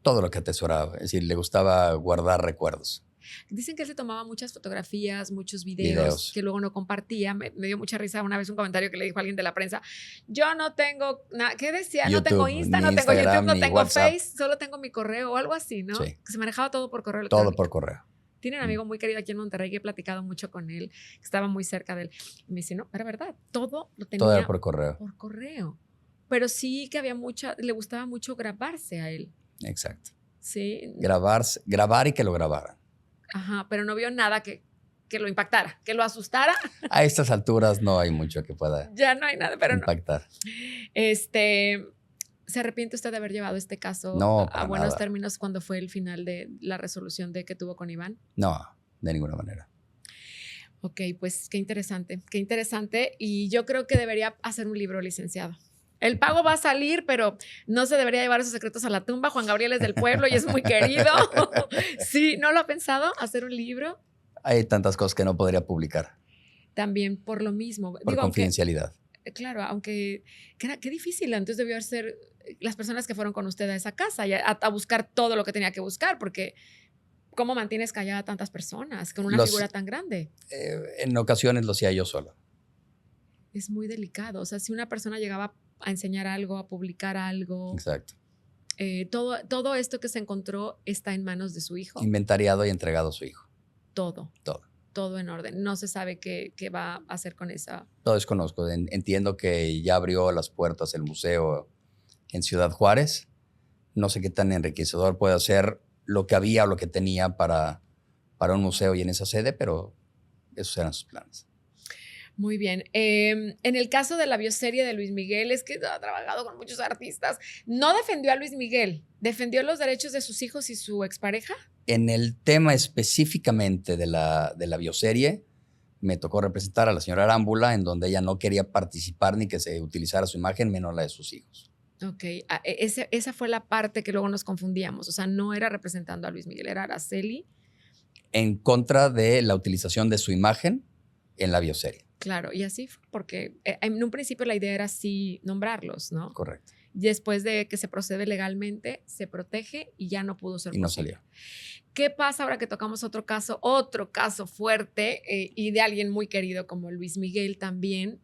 Todo lo que atesoraba, es decir, le gustaba guardar recuerdos. Dicen que él se tomaba muchas fotografías, muchos videos que luego no compartía. Me dio mucha risa una vez un comentario que le dijo a alguien de la prensa. Yo no tengo nada. ¿Qué decía? YouTube, no tengo Insta, no tengo Instagram, YouTube, no ni tengo WhatsApp. Face, solo tengo mi correo o algo así, ¿no? Sí. Que se manejaba todo por correo Todo electrónico. por correo. Tiene un amigo muy querido aquí en Monterrey que he platicado mucho con él, que estaba muy cerca de él. Y me dice, no, era verdad, todo lo tenía Todo era por correo. por correo. Pero sí que le gustaba mucho grabarse a él. Exacto. Sí. Grabar y que lo grabaran. Ajá, pero no vio nada que lo impactara, que lo asustara. A estas alturas no hay mucho que pueda Ya no hay nada, pero impactar. no. ¿Se arrepiente usted de haber llevado este caso No, a para buenos nada. términos cuando fue el final de la resolución que tuvo con Iván? No, de ninguna manera. Ok, pues qué interesante, qué interesante. Y yo creo que debería hacer un libro, licenciado. El pago va a salir, pero no se debería llevar esos secretos a la tumba. Juan Gabriel es del pueblo y es muy querido. Sí, ¿no lo ha pensado hacer un libro? Hay tantas cosas que no podría publicar También por lo mismo. por confidencialidad. Claro, aunque qué difícil. Entonces debió ser las personas que fueron con usted a esa casa y a buscar todo lo que tenía que buscar, porque ¿cómo mantienes callada a tantas personas con una figura tan grande? En ocasiones lo hacía yo solo. Es muy delicado. O sea, si una persona llegaba a enseñar algo, a publicar algo, Exacto. todo esto que se encontró está en manos de su hijo. Inventariado y entregado a su hijo. Todo en orden. No se sabe qué va a hacer con esa. Lo desconozco. Entiendo que ya abrió las puertas el museo en Ciudad Juárez. No sé qué tan enriquecedor puede ser lo que había o lo que tenía para un museo y en esa sede, pero esos eran sus planes. Muy bien. En el caso de la bioserie de Luis Miguel, es que ha trabajado con muchos artistas. No defendió a Luis Miguel, defendió los derechos de sus hijos y su expareja. En el tema específicamente de la bioserie, me tocó representar a la señora Arámbula, en donde ella no quería participar ni que se utilizara su imagen, menos la de sus hijos. Ok, esa fue la parte que luego nos confundíamos. O sea, no era representando a Luis Miguel, era Araceli. en contra de la utilización de su imagen en la bioserie. Claro, y así fue, porque en un principio la idea era sí nombrarlos, ¿no? Correcto. Después de que se procede legalmente, se protege y ya no pudo ser Y no posible. salió. ¿Qué pasa ahora que tocamos otro caso fuerte y de alguien muy querido como Luis Miguel también?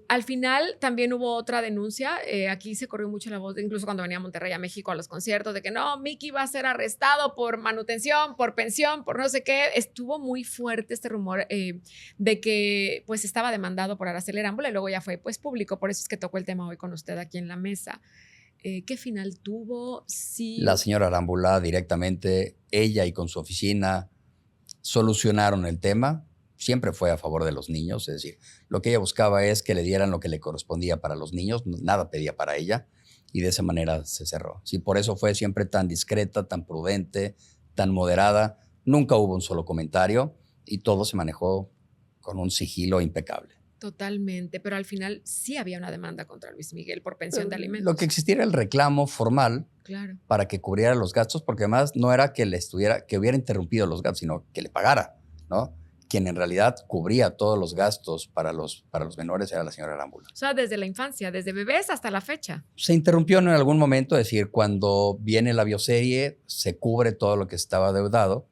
Al final también hubo otra denuncia. Aquí se corrió mucho la voz, incluso cuando venía a Monterrey, a México, a los conciertos, de que no, Mickey va a ser arrestado por manutención, por pensión, por no sé qué. Estuvo muy fuerte este rumor de que pues estaba demandado por Araceli Arámbula y luego ya fue pues público. Por eso es que tocó el tema hoy con usted aquí en la mesa. ¿Qué final tuvo? Sí. La señora Arámbula directamente, ella y con su oficina, solucionaron el tema. Siempre fue a favor de los niños, es decir, lo que ella buscaba es que le dieran lo que le correspondía para los niños, nada pedía para ella, y de esa manera se cerró. Sí, por eso fue siempre tan discreta, tan prudente, tan moderada. Nunca hubo un solo comentario y todo se manejó con un sigilo impecable. Totalmente, pero al final sí había una demanda contra Luis Miguel por pensión de alimentos. Lo que existía era el reclamo formal, claro, para que cubriera los gastos, porque además no era que que hubiera interrumpido los gastos, sino que le pagara, ¿no? Quien en realidad cubría todos los gastos para los menores era la señora Arámbula. O sea, desde la infancia, desde bebés hasta la fecha. Se interrumpió en algún momento, es decir, cuando viene la bioserie, se cubre todo lo que estaba adeudado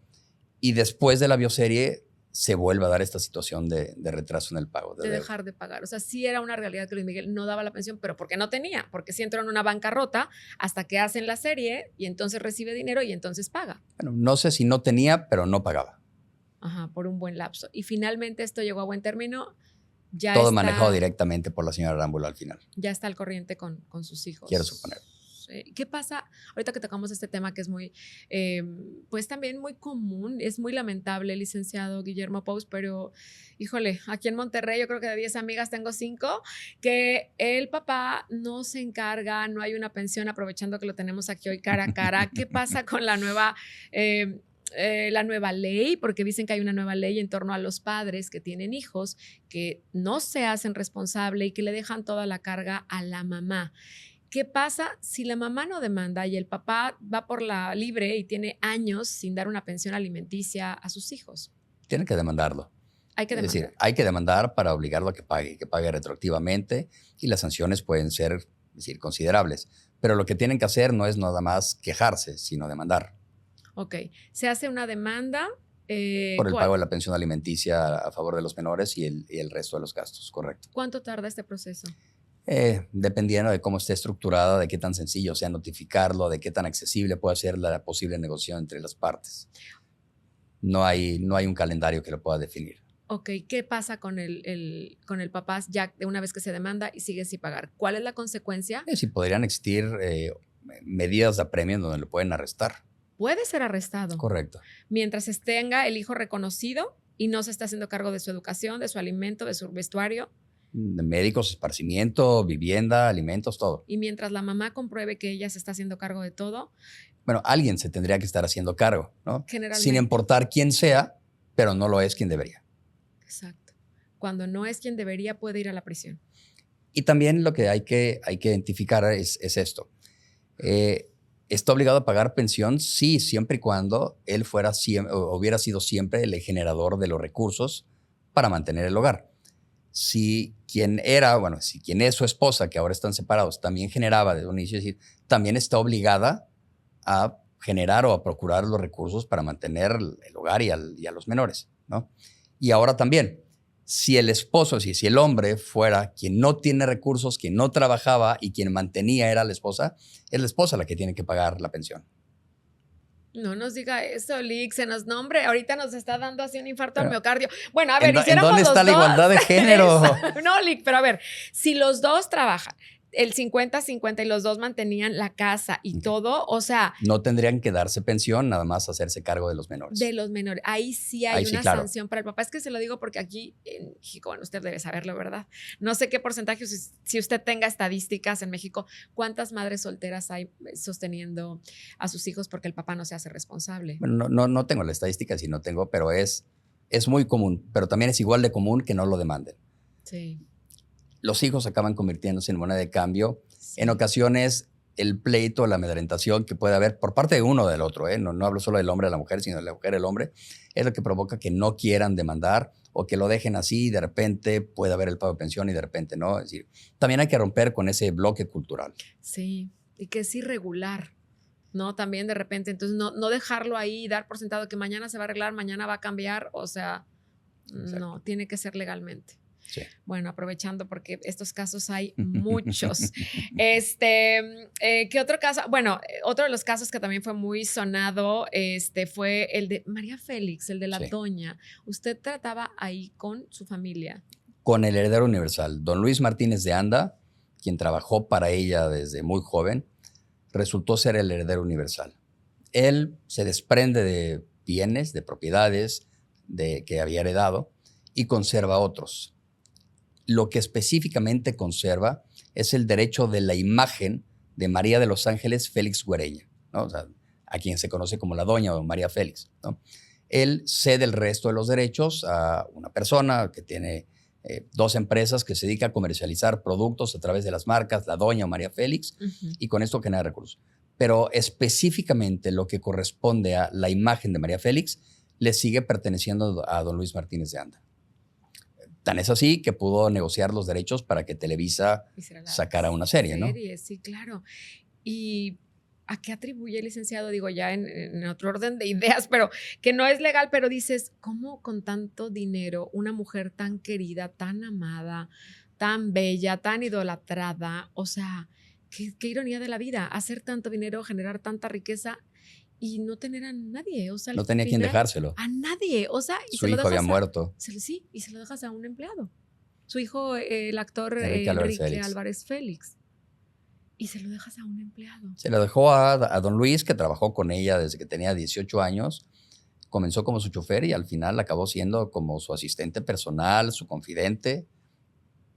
y después de la bioserie se vuelve a dar esta situación de retraso en el pago. De dejar de pagar. O sea, sí era una realidad que Luis Miguel no daba la pensión, pero porque no tenía, porque sí entró en una bancarrota hasta que hacen la serie y entonces recibe dinero y entonces paga. Bueno, no sé si no tenía, pero no pagaba. Ajá, por un buen lapso. Y finalmente esto llegó a buen término. Ya todo está, manejado directamente por la señora Arámbula al final. Ya está al corriente con sus hijos. Quiero suponer. ¿Qué pasa ahorita que tocamos este tema que es muy, pues también muy común, es muy lamentable, licenciado Guillermo Pous, pero híjole, aquí en Monterrey yo creo que de 10 amigas tengo 5, que el papá no se encarga, no hay una pensión, aprovechando que lo tenemos aquí hoy cara a cara. ¿Qué pasa con la nueva ley? Porque dicen que hay una nueva ley en torno a los padres que tienen hijos que no se hacen responsable y que le dejan toda la carga a la mamá. ¿Qué pasa si la mamá no demanda y el papá va por la libre y tiene años sin dar una pensión alimenticia a sus hijos? Tienen que demandarlo. Hay que demandar. Es decir, hay que demandar para obligarlo a que pague retroactivamente y las sanciones pueden ser, es decir, considerables. Pero lo que tienen que hacer no es nada más quejarse, sino demandar. Ok. Se hace una demanda. Por el pago de la pensión alimenticia a favor de los menores y el resto de los gastos, correcto. ¿Cuánto tarda este proceso? Dependiendo de cómo esté estructurada, de qué tan sencillo sea notificarlo, de qué tan accesible pueda ser la posible negociación entre las partes. No hay un calendario que lo pueda definir. Ok, ¿qué pasa con el papá ya de una vez que se demanda y sigue sin pagar? ¿Cuál es la consecuencia? Sí, podrían existir medidas de apremio en donde lo pueden arrestar. Puede ser arrestado. Correcto. Mientras tenga el hijo reconocido y no se está haciendo cargo de su educación, de su alimento, de su vestuario. De médicos, esparcimiento, vivienda, alimentos, todo. Y mientras la mamá compruebe que ella se está haciendo cargo de todo. Bueno, alguien se tendría que estar haciendo cargo, ¿no? Generalmente. Sin importar quién sea, pero no lo es quien debería. Exacto. Cuando no es quien debería, puede ir a la prisión. Y también lo que hay que identificar es esto. ¿Está obligado a pagar pensión? Sí, siempre y cuando él hubiera sido siempre el generador de los recursos para mantener el hogar. Si quien es su esposa, que ahora están separados, también generaba desde un inicio, es decir, también está obligada a generar o a procurar los recursos para mantener el hogar y a los menores, ¿no? Y ahora también, si el esposo, si el hombre fuera quien no tiene recursos, quien no trabajaba y quien mantenía era la esposa, es la esposa la que tiene que pagar la pensión. No nos diga eso, Lick, se nos nombre. Ahorita nos está dando así un infarto al miocardio. Bueno, a ver, ¿En dónde está la igualdad de género? No, Lick, pero a ver, si los dos trabajan, el 50-50 y los dos mantenían la casa y todo, o sea. No tendrían que darse pensión, nada más hacerse cargo de los menores. De los menores. Ahí sí hay una sanción para el papá. Es que se lo digo porque aquí en México, bueno, usted debe saberlo, ¿verdad? No sé qué porcentaje, si usted tenga estadísticas en México, ¿cuántas madres solteras hay sosteniendo a sus hijos porque el papá no se hace responsable? Bueno, no tengo la estadística, sí no tengo, pero es muy común. Pero también es igual de común que no lo demanden. Sí. Los hijos acaban convirtiéndose en moneda de cambio. Sí. En ocasiones el pleito, la amedrentación que puede haber por parte de uno o del otro, ¿eh? No hablo solo del hombre a la mujer, sino de la mujer al hombre, es lo que provoca que no quieran demandar o que lo dejen así y de repente puede haber el pago de pensión y de repente no. Es decir, también hay que romper con ese bloque cultural. Sí, y que es irregular, ¿no? También de repente, entonces no dejarlo ahí, dar por sentado que mañana se va a arreglar, mañana va a cambiar, o sea, Exacto. no, tiene que ser legalmente. Sí. Bueno, aprovechando porque estos casos hay muchos. ¿Qué otro caso? Bueno, otro de los casos que también fue muy sonado fue el de María Félix, el de la Sí. doña. ¿Usted trataba ahí con su familia? Con el heredero universal, don Luis Martínez de Anda, quien trabajó para ella desde muy joven, resultó ser el heredero universal. Él se desprende de bienes, de propiedades que había heredado y conserva otros. Lo que específicamente conserva es el derecho de la imagen de María de los Ángeles Félix Güereña, ¿no? O sea, a quien se conoce como la doña o María Félix, ¿no? Él cede el resto de los derechos a una persona que tiene 2 empresas que se dedican a comercializar productos a través de las marcas La Doña o María Félix, y con esto genera recursos. Pero específicamente lo que corresponde a la imagen de María Félix le sigue perteneciendo a don Luis Martínez de Anda. Tan es así que pudo negociar los derechos para que Televisa sacara una serie, ¿no? Sí, claro. ¿Y a qué atribuye, licenciado? Digo, ya en otro orden de ideas, pero que no es legal, pero dices, ¿cómo con tanto dinero una mujer tan querida, tan amada, tan bella, tan idolatrada? O sea, qué ironía de la vida, hacer tanto dinero, generar tanta riqueza y no tener a nadie. O sea, No tenía quien dejárselo. A nadie. O sea, y su hijo había muerto. Sí, y se lo dejas a un empleado. Su hijo, el actor Enrique Álvarez Félix. Y se lo dejas a un empleado. Se lo dejó a don Luis, que trabajó con ella desde que tenía 18 años. Comenzó como su chofer y al final acabó siendo como su asistente personal, su confidente.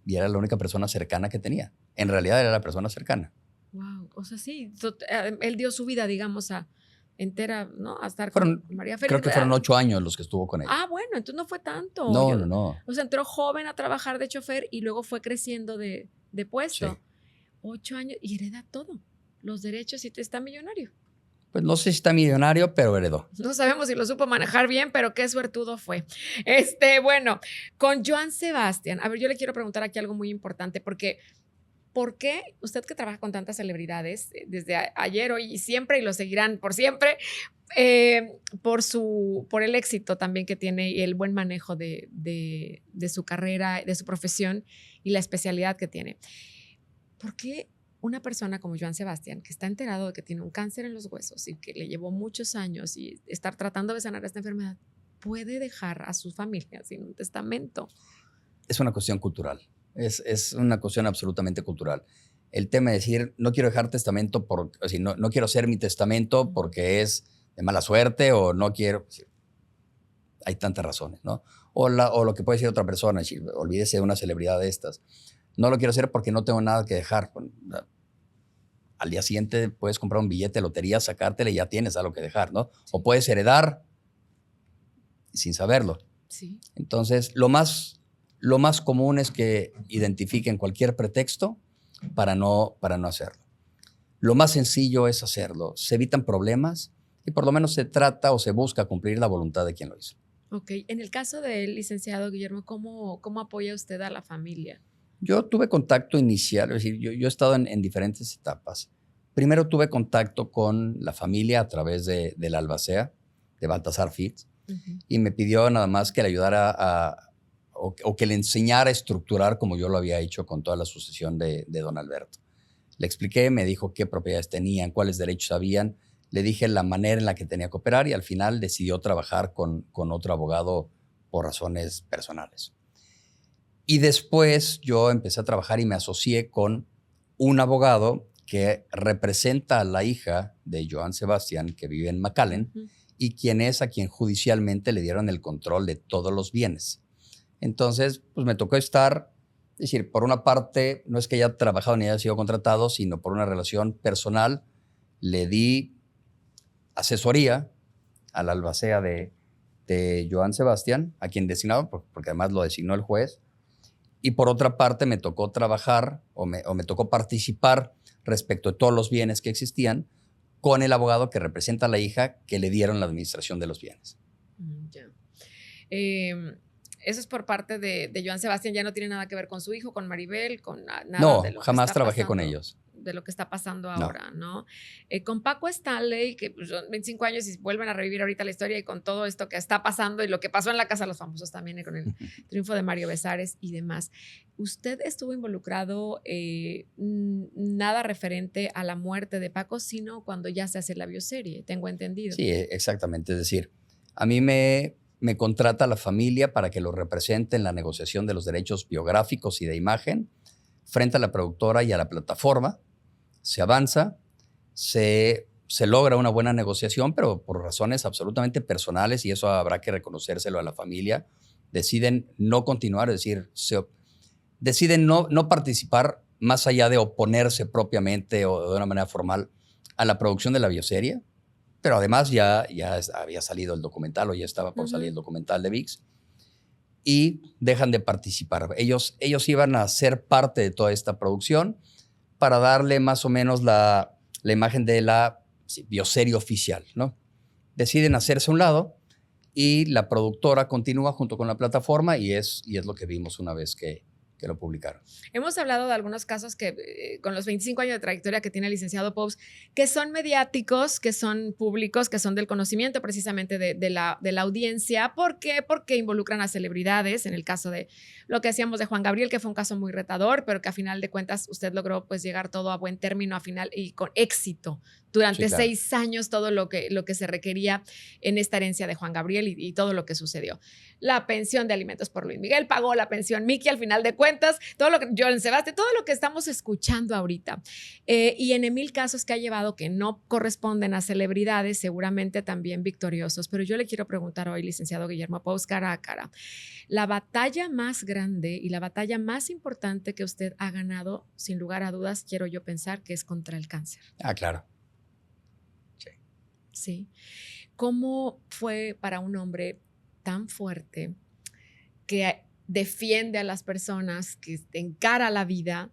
Y era la única persona cercana que tenía. En realidad era la persona cercana. Wow. O sea, sí. Él dio su vida, digamos, entera, ¿no? A estar con María Félix. Creo que fueron 8 años los que estuvo con ella. Ah, bueno, entonces no fue tanto. No. O sea, entró joven a trabajar de chofer y luego fue creciendo de puesto. Sí. 8 años y hereda todo. Los derechos y está millonario. Pues no sé si está millonario, pero heredó. No sabemos si lo supo manejar bien, pero qué suertudo fue. Bueno, con Joan Sebastián. A ver, yo le quiero preguntar aquí algo muy importante porque ¿por qué usted que trabaja con tantas celebridades desde ayer, hoy y siempre, y lo seguirán por siempre, por el éxito también que tiene y el buen manejo de su carrera, de su profesión y la especialidad que tiene? ¿Por qué una persona como Joan Sebastián, que está enterado de que tiene un cáncer en los huesos y que le llevó muchos años y estar tratando de sanar esta enfermedad, puede dejar a su familia sin un testamento? Es una cuestión cultural. Es una cuestión absolutamente cultural. El tema de decir, no quiero dejar testamento, no quiero hacer mi testamento porque es de mala suerte o no quiero. Hay tantas razones, ¿no? O lo que puede decir otra persona, decir, olvídese de una celebridad de estas. No lo quiero hacer porque no tengo nada que dejar. Al día siguiente puedes comprar un billete de lotería, sacártela y ya tienes algo que dejar, ¿no? Sí. O puedes heredar sin saberlo. Sí. Entonces, lo más común es que identifiquen cualquier pretexto para no hacerlo. Lo más sencillo es hacerlo. Se evitan problemas y por lo menos se trata o se busca cumplir la voluntad de quien lo hizo. Ok. En el caso del licenciado Guillermo, ¿cómo apoya usted a la familia? Yo tuve contacto inicial, es decir, yo he estado en diferentes etapas. Primero tuve contacto con la familia a través de la albacea, de Baltasar Fitz, y me pidió nada más que le ayudara o que le enseñara a estructurar como yo lo había hecho con toda la sucesión de don Alberto. Le expliqué, me dijo qué propiedades tenían, cuáles derechos habían, le dije la manera en la que tenía que operar y al final decidió trabajar con otro abogado por razones personales. Y después yo empecé a trabajar y me asocié con un abogado que representa a la hija de Joan Sebastián, que vive en McAllen, y quien es a quien judicialmente le dieron el control de todos los bienes. Entonces, pues me tocó estar, es decir, por una parte, no es que haya trabajado ni haya sido contratado, sino por una relación personal, le di asesoría a la albacea de Joan Sebastián, a quien designaba, porque además lo designó el juez. Y por otra parte me tocó trabajar o me tocó participar respecto de todos los bienes que existían con el abogado que representa a la hija que le dieron la administración de los bienes. Ya. Eso es por parte de Joan Sebastián, ya no tiene nada que ver con su hijo, con Maribel, con nada No, de lo que jamás está trabajé pasando, con ellos. de lo que está pasando No. ahora, ¿no? Con Paco Stanley, que pues, son 25 años y vuelven a revivir ahorita la historia y con todo esto que está pasando y lo que pasó en la Casa de los Famosos también y con el triunfo de Mario Besares y demás. ¿Usted estuvo involucrado nada referente a la muerte de Paco, sino cuando ya se hace la bioserie? Tengo entendido. Sí, exactamente. Es decir, a mí me contrata la familia para que lo represente en la negociación de los derechos biográficos y de imagen frente a la productora y a la plataforma. Se avanza, se logra una buena negociación, pero por razones absolutamente personales, y eso habrá que reconocérselo a la familia, deciden no continuar, es decir, deciden no participar más allá de oponerse propiamente o de una manera formal a la producción de la bioserie. Pero además ya había salido el documental o ya estaba por salir el documental de ViX y dejan de participar. Ellos iban a ser parte de toda esta producción para darle más o menos la imagen de la bioserie oficial, ¿no? Deciden hacerse a un lado y la productora continúa junto con la plataforma y es lo que vimos una vez que lo publicaron. Hemos hablado de algunos casos que con los 25 años de trayectoria que tiene el licenciado Pous, que son mediáticos, que son públicos, que son del conocimiento precisamente de la audiencia. ¿Por qué? Porque involucran a celebridades. En el caso de lo que decíamos de Juan Gabriel, que fue un caso muy retador, pero que a final de cuentas usted logró pues llegar todo a buen término a final y con éxito. Durante 6 años todo lo que se requería en esta herencia de Juan Gabriel y todo lo que sucedió. La pensión de alimentos por Luis Miguel pagó la pensión Miki al final de cuentas, todo lo que Joan Sebastián, todo lo que estamos escuchando ahorita. Y en 1000 casos que ha llevado que no corresponden a celebridades, seguramente también victoriosos. Pero yo le quiero preguntar hoy, licenciado Guillermo Pous, cara a cara, la batalla más grande y la batalla más importante que usted ha ganado, sin lugar a dudas, quiero yo pensar que es contra el cáncer. Ah, claro. Sí. ¿Cómo fue para un hombre tan fuerte que defiende a las personas, que encara la vida,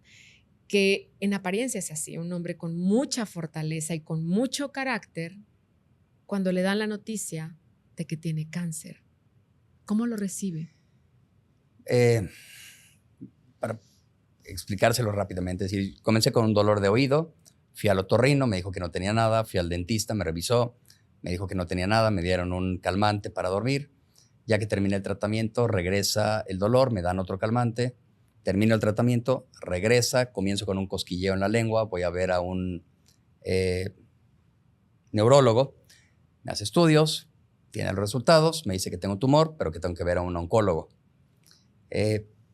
que en apariencia es así, un hombre con mucha fortaleza y con mucho carácter, cuando le dan la noticia de que tiene cáncer? ¿Cómo lo recibe? Para explicárselo rápidamente, es decir, comencé con un dolor de oído, fui al otorrino, me dijo que no tenía nada, fui al dentista, me revisó, me dijo que no tenía nada, me dieron un calmante para dormir. Ya que terminé el tratamiento, regresa el dolor, me dan otro calmante, termino el tratamiento, regresa, comienzo con un cosquilleo en la lengua, voy a ver a un neurólogo, me hace estudios, tiene los resultados, me dice que tengo un tumor, pero que tengo que ver a un oncólogo.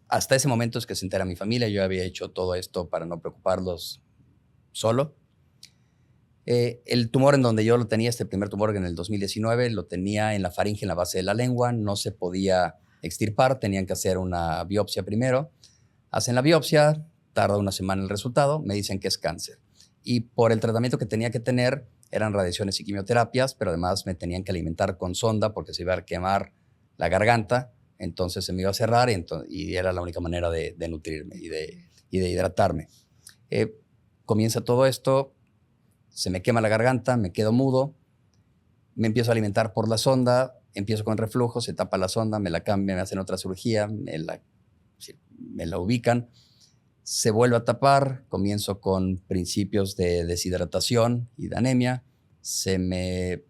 Hasta ese momento es que se entera mi familia, yo había hecho todo esto para no preocuparlos solo. El tumor en donde yo lo tenía, este primer tumor en el 2019, lo tenía en la faringe, en la base de la lengua, no se podía extirpar, tenían que hacer una biopsia primero. Hacen la biopsia, tarda una semana el resultado, me dicen que es cáncer. Y por el tratamiento que tenía que tener, eran radiaciones y quimioterapias, pero además me tenían que alimentar con sonda porque se iba a quemar la garganta, entonces se me iba a cerrar y era la única manera de nutrirme y de hidratarme. Comienza todo esto, se me quema la garganta, me quedo mudo, me empiezo a alimentar por la sonda, empiezo con reflujo, se tapa la sonda, me la cambian, me hacen otra cirugía, me la ubican, se vuelve a tapar, comienzo con principios de deshidratación y de anemia, se me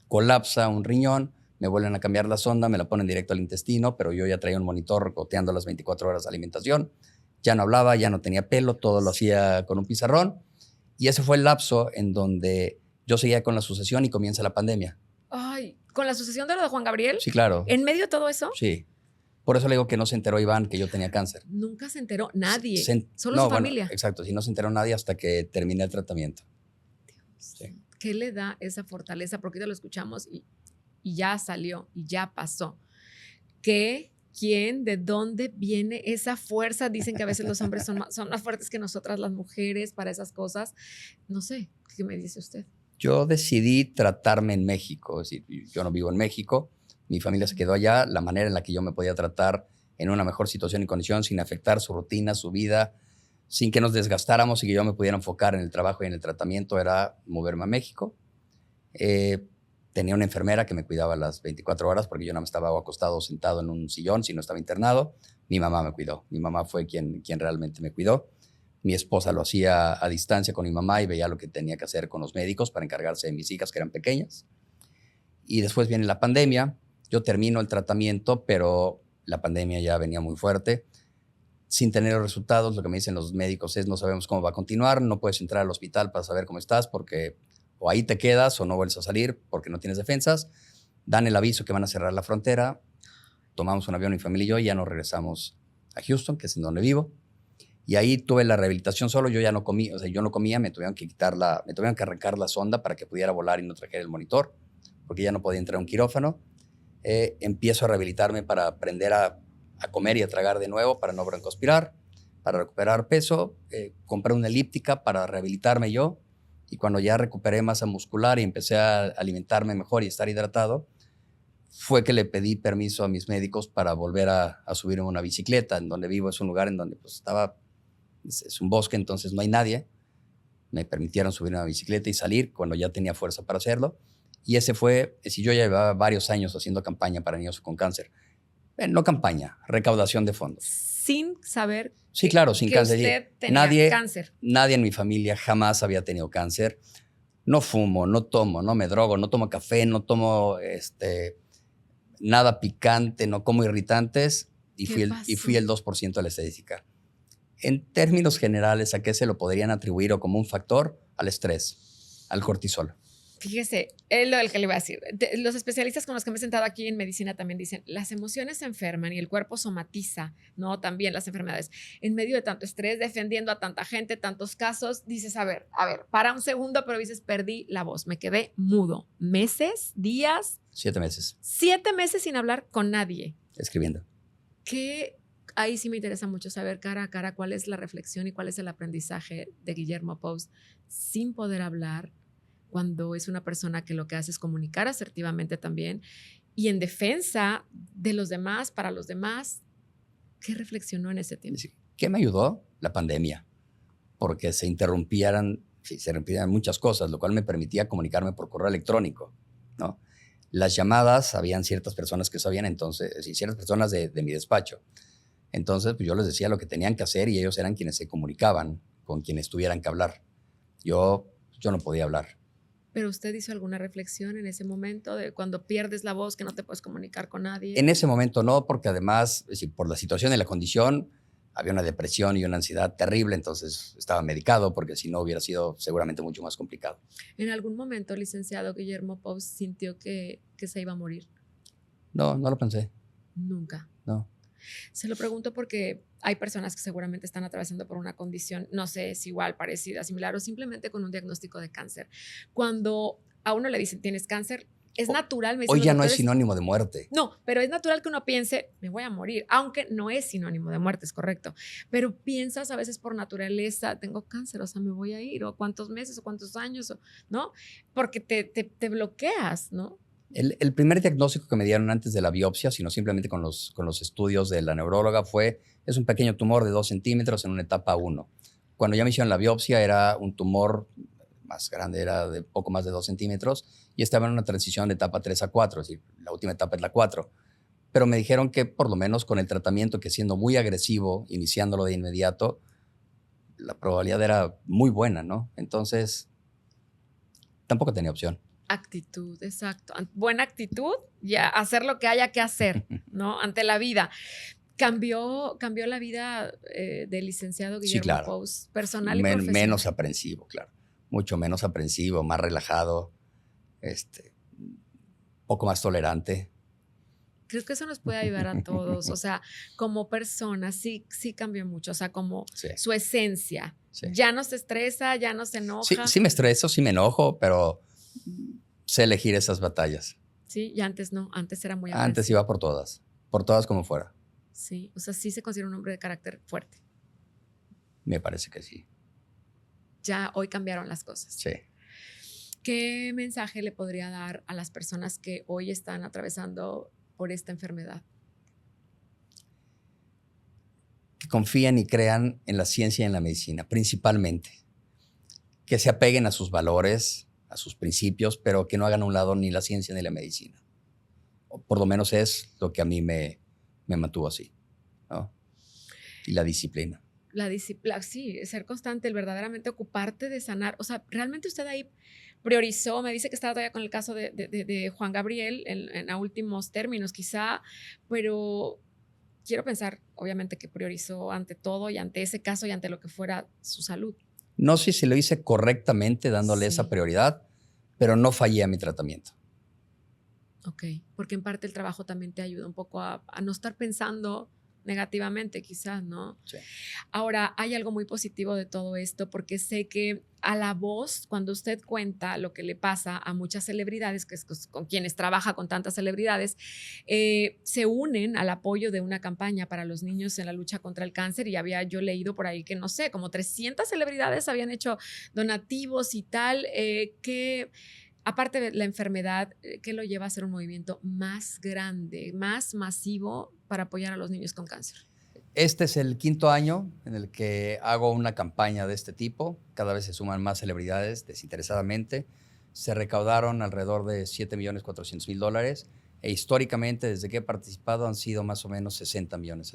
colapsa un riñón, me vuelven a cambiar la sonda, me la ponen directo al intestino, pero yo ya traía un monitor goteando las 24 horas de alimentación, ya no hablaba, ya no tenía pelo, todo lo hacía con un pizarrón. Y ese fue el lapso en donde yo seguía con la sucesión y comienza la pandemia. Ay, ¿con la sucesión de lo de Juan Gabriel? Sí, claro. ¿En medio de todo eso? Sí. Por eso le digo que no se enteró Iván que yo tenía cáncer. Nunca se enteró nadie, solo no, su familia. Bueno, exacto, sí, no se enteró nadie hasta que terminé el tratamiento. Dios, sí. ¿Qué le da esa fortaleza? Porque ya lo escuchamos y ya salió y ya pasó. ¿Qué? ¿Quién? ¿De dónde viene esa fuerza? Dicen que a veces los hombres son más fuertes que nosotras las mujeres para esas cosas. No sé, ¿qué me dice usted? Yo decidí tratarme en México, es decir, yo no vivo en México, mi familia se quedó allá, la manera en la que yo me podía tratar en una mejor situación y condición sin afectar su rutina, su vida, sin que nos desgastáramos y que yo me pudiera enfocar en el trabajo y en el tratamiento, era moverme a México. Tenía una enfermera que me cuidaba las 24 horas porque yo no me estaba acostado sentado en un sillón, sino estaba internado. Mi mamá me cuidó. Mi mamá fue quien realmente me cuidó. Mi esposa lo hacía a distancia con mi mamá y veía lo que tenía que hacer con los médicos para encargarse de mis hijas, que eran pequeñas. Y después viene la pandemia. Yo termino el tratamiento, pero la pandemia ya venía muy fuerte. Sin tener los resultados, lo que me dicen los médicos es: no sabemos cómo va a continuar, no puedes entrar al hospital para saber cómo estás porque o ahí te quedas o no vuelves a salir porque no tienes defensas. Dan el aviso que van a cerrar la frontera. Tomamos un avión, mi familia y yo, y ya nos regresamos a Houston, que es en donde vivo. Y ahí tuve la rehabilitación solo. Yo ya no comía, o sea, yo no comía, me tuvieron que arrancar la sonda para que pudiera volar y no trajera el monitor, porque ya no podía entrar a un quirófano. Empiezo a rehabilitarme para aprender a comer y a tragar de nuevo, para no broncoaspirar, para recuperar peso. Compré una elíptica para rehabilitarme yo, y cuando ya recuperé masa muscular y empecé a alimentarme mejor y estar hidratado, fue que le pedí permiso a mis médicos para volver a subir en una bicicleta. En donde vivo es un lugar en donde pues es un bosque, entonces no hay nadie. Me permitieron subir en una bicicleta y salir cuando ya tenía fuerza para hacerlo. Y ese fue, si yo ya llevaba varios años haciendo campaña para niños con cáncer. No campaña, recaudación de fondos. Sin saber Sí, claro, sin que cáncer. usted tenía cáncer. Nadie en mi familia jamás había tenido cáncer. No fumo, no tomo, no me drogo, no tomo café, no tomo nada picante, no como irritantes, y fui el 2% de la estadística. En términos generales, ¿a qué se lo podrían atribuir o como un factor? Al estrés, al cortisol. Fíjese, es lo que le iba a decir. Los especialistas con los que me he sentado aquí en medicina también dicen, las emociones se enferman y el cuerpo somatiza, ¿no? También las enfermedades. En medio de tanto estrés, defendiendo a tanta gente, tantos casos, dices, a ver, para un segundo, pero dices, perdí la voz, me quedé mudo. ¿Meses? ¿Días? 7 meses. 7 meses sin hablar con nadie. Escribiendo. Ahí sí me interesa mucho saber cara a cara cuál es la reflexión y cuál es el aprendizaje de Guillermo Pous sin poder hablar, cuando es una persona que lo que hace es comunicar asertivamente también y en defensa de los demás, para los demás. ¿Qué reflexionó en ese tiempo? ¿Qué me ayudó? La pandemia, porque se interrumpieran muchas cosas, lo cual me permitía comunicarme por correo electrónico, ¿no? Las llamadas, habían ciertas personas que sabían, entonces, y ciertas personas de mi despacho. Entonces, pues yo les decía lo que tenían que hacer y ellos eran quienes se comunicaban con quienes tuvieran que hablar. Yo no podía hablar. ¿Pero usted hizo alguna reflexión en ese momento de cuando pierdes la voz, que no te puedes comunicar con nadie? En ese momento no, porque además, por la situación y la condición, había una depresión y una ansiedad terrible, entonces estaba medicado, porque si no hubiera sido seguramente mucho más complicado. ¿En algún momento, licenciado Guillermo Pous, sintió que se iba a morir? No, no lo pensé. Nunca. No. Se lo pregunto porque hay personas que seguramente están atravesando por una condición, no sé, es igual, parecida, similar o simplemente con un diagnóstico de cáncer. Cuando a uno le dicen tienes cáncer, es natural. Hoy ya no es sinónimo de muerte. No, pero es natural que uno piense, me voy a morir, aunque no es sinónimo de muerte, es correcto. Pero piensas a veces por naturaleza, tengo cáncer, o sea, me voy a ir, o cuántos meses, o cuántos años, ¿no? Porque te bloqueas, ¿no? El primer diagnóstico que me dieron antes de la biopsia, sino simplemente con los estudios de la neuróloga, es un pequeño tumor de 2 centímetros en una etapa 1. Cuando ya me hicieron la biopsia, era un tumor más grande, era de poco más de 2 centímetros, y estaba en una transición de etapa 3 a 4, es decir, la última etapa es la 4. Pero me dijeron que por lo menos con el tratamiento, que siendo muy agresivo, iniciándolo de inmediato, la probabilidad era muy buena, ¿no? Entonces, tampoco tenía opción. Actitud, exacto. Buena actitud y hacer lo que haya que hacer, ¿no? Ante la vida. ¿Cambió la vida del licenciado Guillermo Sí, claro. Pous, personal y profesional? Menos aprensivo, claro. Mucho menos aprensivo, más relajado, poco más tolerante. Creo que eso nos puede ayudar a todos. O sea, como persona, sí cambió mucho. O sea, como su esencia. Sí. Ya no se estresa, ya no se enoja. Sí me estreso, sí me enojo, pero sé elegir esas batallas. Sí, y antes no. Antes era muy aprensivo. Antes iba por todas como fuera. Sí, o sea, sí se considera un hombre de carácter fuerte. Me parece que sí. Ya hoy cambiaron las cosas. Sí. ¿Qué mensaje le podría dar a las personas que hoy están atravesando por esta enfermedad? que confíen y crean en la ciencia y en la medicina, principalmente. Que se apeguen a sus valores, a sus principios, pero que no hagan a un lado ni la ciencia ni la medicina. O por lo menos es lo que a mí me mantuvo así, ¿no? Y la disciplina. La disciplina, sí, ser constante, el verdaderamente ocuparte de sanar. O sea, realmente usted ahí priorizó, me dice que estaba todavía con el caso de Juan Gabriel en a últimos términos quizá, pero quiero pensar, obviamente, que priorizó ante todo y ante ese caso y ante lo que fuera su salud. No sé si lo hice correctamente dándole esa prioridad, pero no fallé a mi tratamiento. Ok, porque en parte el trabajo también te ayuda un poco a no estar pensando negativamente, quizás, ¿no? Sí. Ahora, hay algo muy positivo de todo esto, porque sé que a la voz, cuando usted cuenta lo que le pasa a muchas celebridades, que es con quienes trabaja con tantas celebridades, se unen al apoyo de una campaña para los niños en la lucha contra el cáncer. Y había yo leído por ahí que, no sé, como 300 celebridades habían hecho donativos y tal, que... Aparte de la enfermedad, ¿qué lo lleva a hacer un movimiento más grande, más masivo para apoyar a los niños con cáncer? Este es el 5º año en el que hago una campaña de este tipo. Cada vez se suman más celebridades desinteresadamente. Se recaudaron alrededor de $7.400.000 e históricamente, desde que he participado, han sido más o menos $60 millones.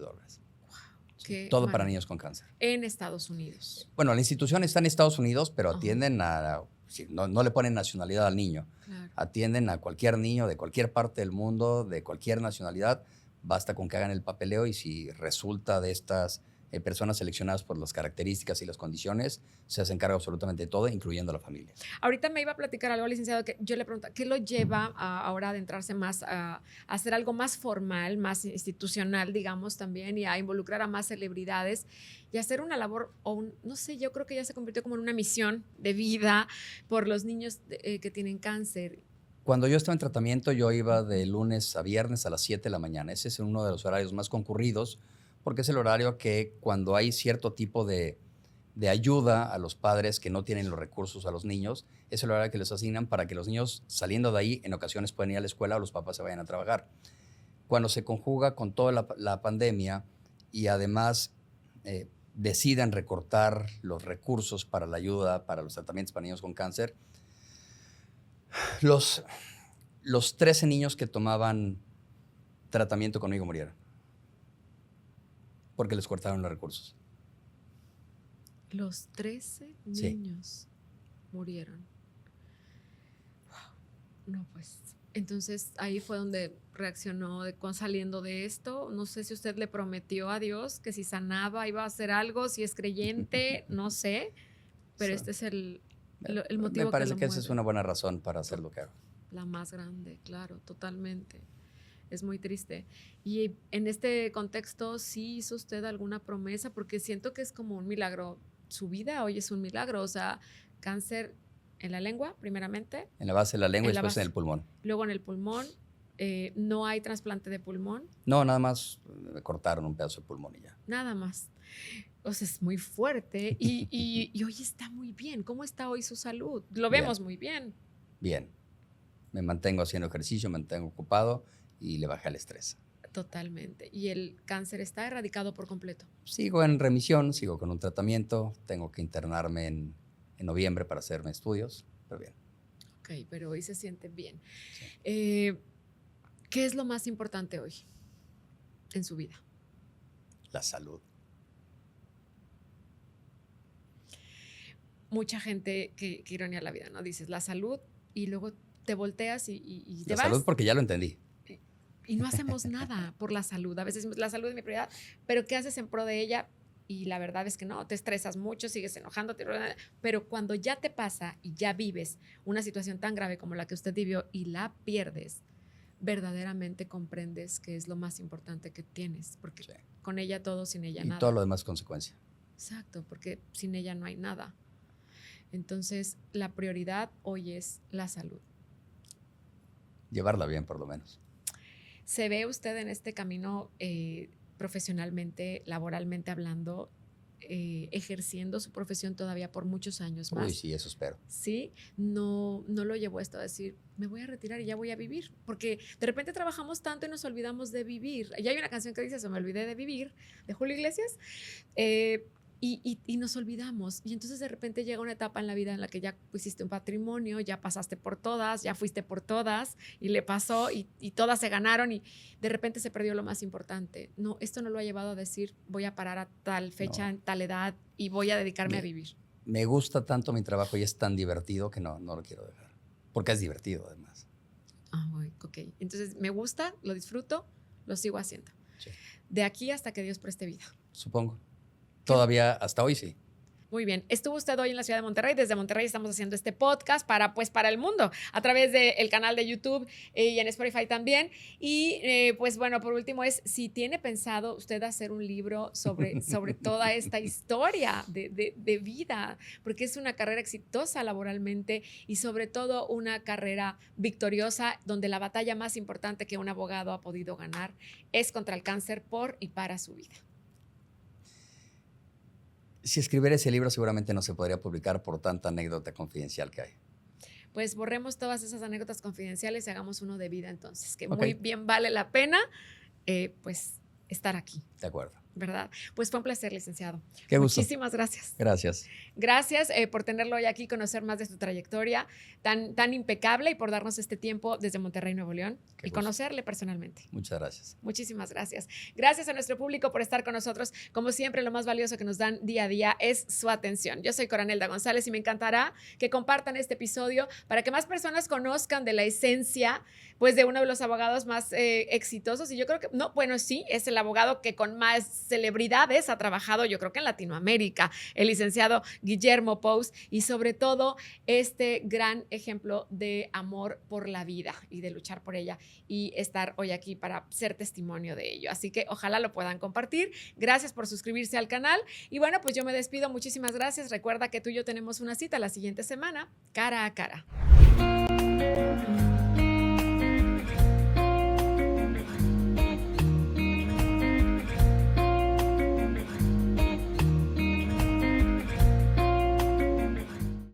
Sí, todo para niños con cáncer. En Estados Unidos. Bueno, la institución está en Estados Unidos, pero atienden a... No le ponen nacionalidad al niño. Claro. Atienden a cualquier niño de cualquier parte del mundo, de cualquier nacionalidad. Basta con que hagan el papeleo y si resulta de estas personas seleccionadas por las características y las condiciones, se hacen cargo absolutamente de todo, incluyendo a la familia. Ahorita me iba a platicar algo, licenciado, que yo le pregunto, ¿qué lo lleva ahora a adentrarse más a hacer algo más formal, más institucional, digamos, también, y a involucrar a más celebridades y hacer una labor, no sé, yo creo que ya se convirtió como en una misión de vida por los niños que tienen cáncer? Cuando yo estaba en tratamiento, yo iba de lunes a viernes a las 7 de la mañana. Ese es uno de los horarios más concurridos, porque es el horario que cuando hay cierto tipo de ayuda a los padres que no tienen los recursos a los niños, es el horario que les asignan para que los niños, saliendo de ahí, en ocasiones pueden ir a la escuela o los papás se vayan a trabajar. Cuando se conjuga con toda la pandemia y además decidan recortar los recursos para la ayuda, para los tratamientos para niños con cáncer, los 13 niños que tomaban tratamiento conmigo murieron porque les cortaron los recursos. Los 13 niños murieron. Wow. No, pues. Entonces ahí fue donde reaccionó saliendo de esto. No sé si usted le prometió a Dios que si sanaba iba a hacer algo, si es creyente, no sé. Pero este es el motivo. Me parece que esa es una buena razón para hacer lo que hago. La más grande, claro, totalmente. Es muy triste. Y en este contexto, ¿sí hizo usted alguna promesa? Porque siento que es como un milagro. Su vida hoy es un milagro. O sea, cáncer en la lengua, primeramente. En la base de la lengua y después en el pulmón. Luego en el pulmón. ¿No hay trasplante de pulmón? No, nada más me cortaron un pedazo de pulmón y ya. Nada más. O sea, es muy fuerte y hoy está muy bien. ¿Cómo está hoy su salud? Lo vemos muy bien. Bien. Me mantengo haciendo ejercicio, me mantengo ocupado y le bajé el estrés. Totalmente. ¿Y el cáncer está erradicado por completo? Sigo en remisión, sigo con un tratamiento. Tengo que internarme en noviembre para hacerme estudios, pero bien. Ok, pero hoy se siente bien. Sí. ¿Qué es lo más importante hoy en su vida? La salud. Mucha gente, que ironía la vida, ¿no? Dices la salud y luego te volteas y te vas. La salud porque ya lo entendí. Y no hacemos nada por la salud. A veces la salud es mi prioridad, pero ¿qué haces en pro de ella? Y la verdad es que no, te estresas mucho, sigues enojándote, pero cuando ya te pasa y ya vives una situación tan grave como la que usted vivió y la pierdes, verdaderamente comprendes que es lo más importante que tienes, porque sí. Con ella todo, sin ella nada. Y todo lo demás es consecuencia. Exacto, porque sin ella no hay nada. Entonces, la prioridad hoy es la salud. Llevarla bien, por lo menos. ¿Se ve usted en este camino profesionalmente, laboralmente hablando, ejerciendo su profesión todavía por muchos años más. Uy, sí, eso espero. Sí, no lo llevó esto a decir, me voy a retirar y ya voy a vivir, porque de repente trabajamos tanto y nos olvidamos de vivir. Ya hay una canción que dice eso, me olvidé de vivir, de Julio Iglesias, y nos olvidamos. Y entonces de repente llega una etapa en la vida en la que ya hiciste un patrimonio, ya pasaste por todas, ya fuiste por todas, y le pasó, y todas se ganaron, y de repente se perdió lo más importante. No, esto no lo ha llevado a decir, voy a parar a tal fecha, en tal edad, y voy a dedicarme a vivir. Me gusta tanto mi trabajo y es tan divertido que no lo quiero dejar. Porque es divertido, además. Ok. Entonces, me gusta, lo disfruto, lo sigo haciendo. Sí. De aquí hasta que Dios preste vida. Supongo. Todavía, hasta hoy sí. Muy bien. Estuvo usted hoy en la ciudad de Monterrey. Desde Monterrey estamos haciendo este podcast para el mundo, a través del canal de YouTube y en Spotify también. Y pues bueno, por último si tiene pensado usted hacer un libro sobre toda esta historia de vida, porque es una carrera exitosa laboralmente y sobre todo una carrera victoriosa donde la batalla más importante que un abogado ha podido ganar es contra el cáncer por y para su vida. Si escribiera ese libro seguramente no se podría publicar por tanta anécdota confidencial que hay. Pues borremos todas esas anécdotas confidenciales y hagamos uno de vida entonces, que muy bien vale la pena pues estar aquí. De acuerdo. ¿Verdad? Pues fue un placer, licenciado. Qué gusto. Muchísimas gracias. Gracias. Gracias por tenerlo hoy aquí, conocer más de su trayectoria tan impecable y por darnos este tiempo desde Monterrey, Nuevo León y conocerle personalmente. Muchas gracias. Muchísimas gracias. Gracias a nuestro público por estar con nosotros. Como siempre, lo más valioso que nos dan día a día es su atención. Yo soy Coranelda González y me encantará que compartan este episodio para que más personas conozcan de la esencia pues, de uno de los abogados más exitosos. Y yo creo que, sí, es el abogado que con más celebridades ha trabajado, yo creo que en Latinoamérica, el licenciado Guillermo Pous, y sobre todo este gran ejemplo de amor por la vida y de luchar por ella y estar hoy aquí para ser testimonio de ello. Así que ojalá lo puedan compartir. Gracias por suscribirse al canal y bueno, pues yo me despido. Muchísimas gracias. Recuerda que tú y yo tenemos una cita la siguiente semana, cara a cara.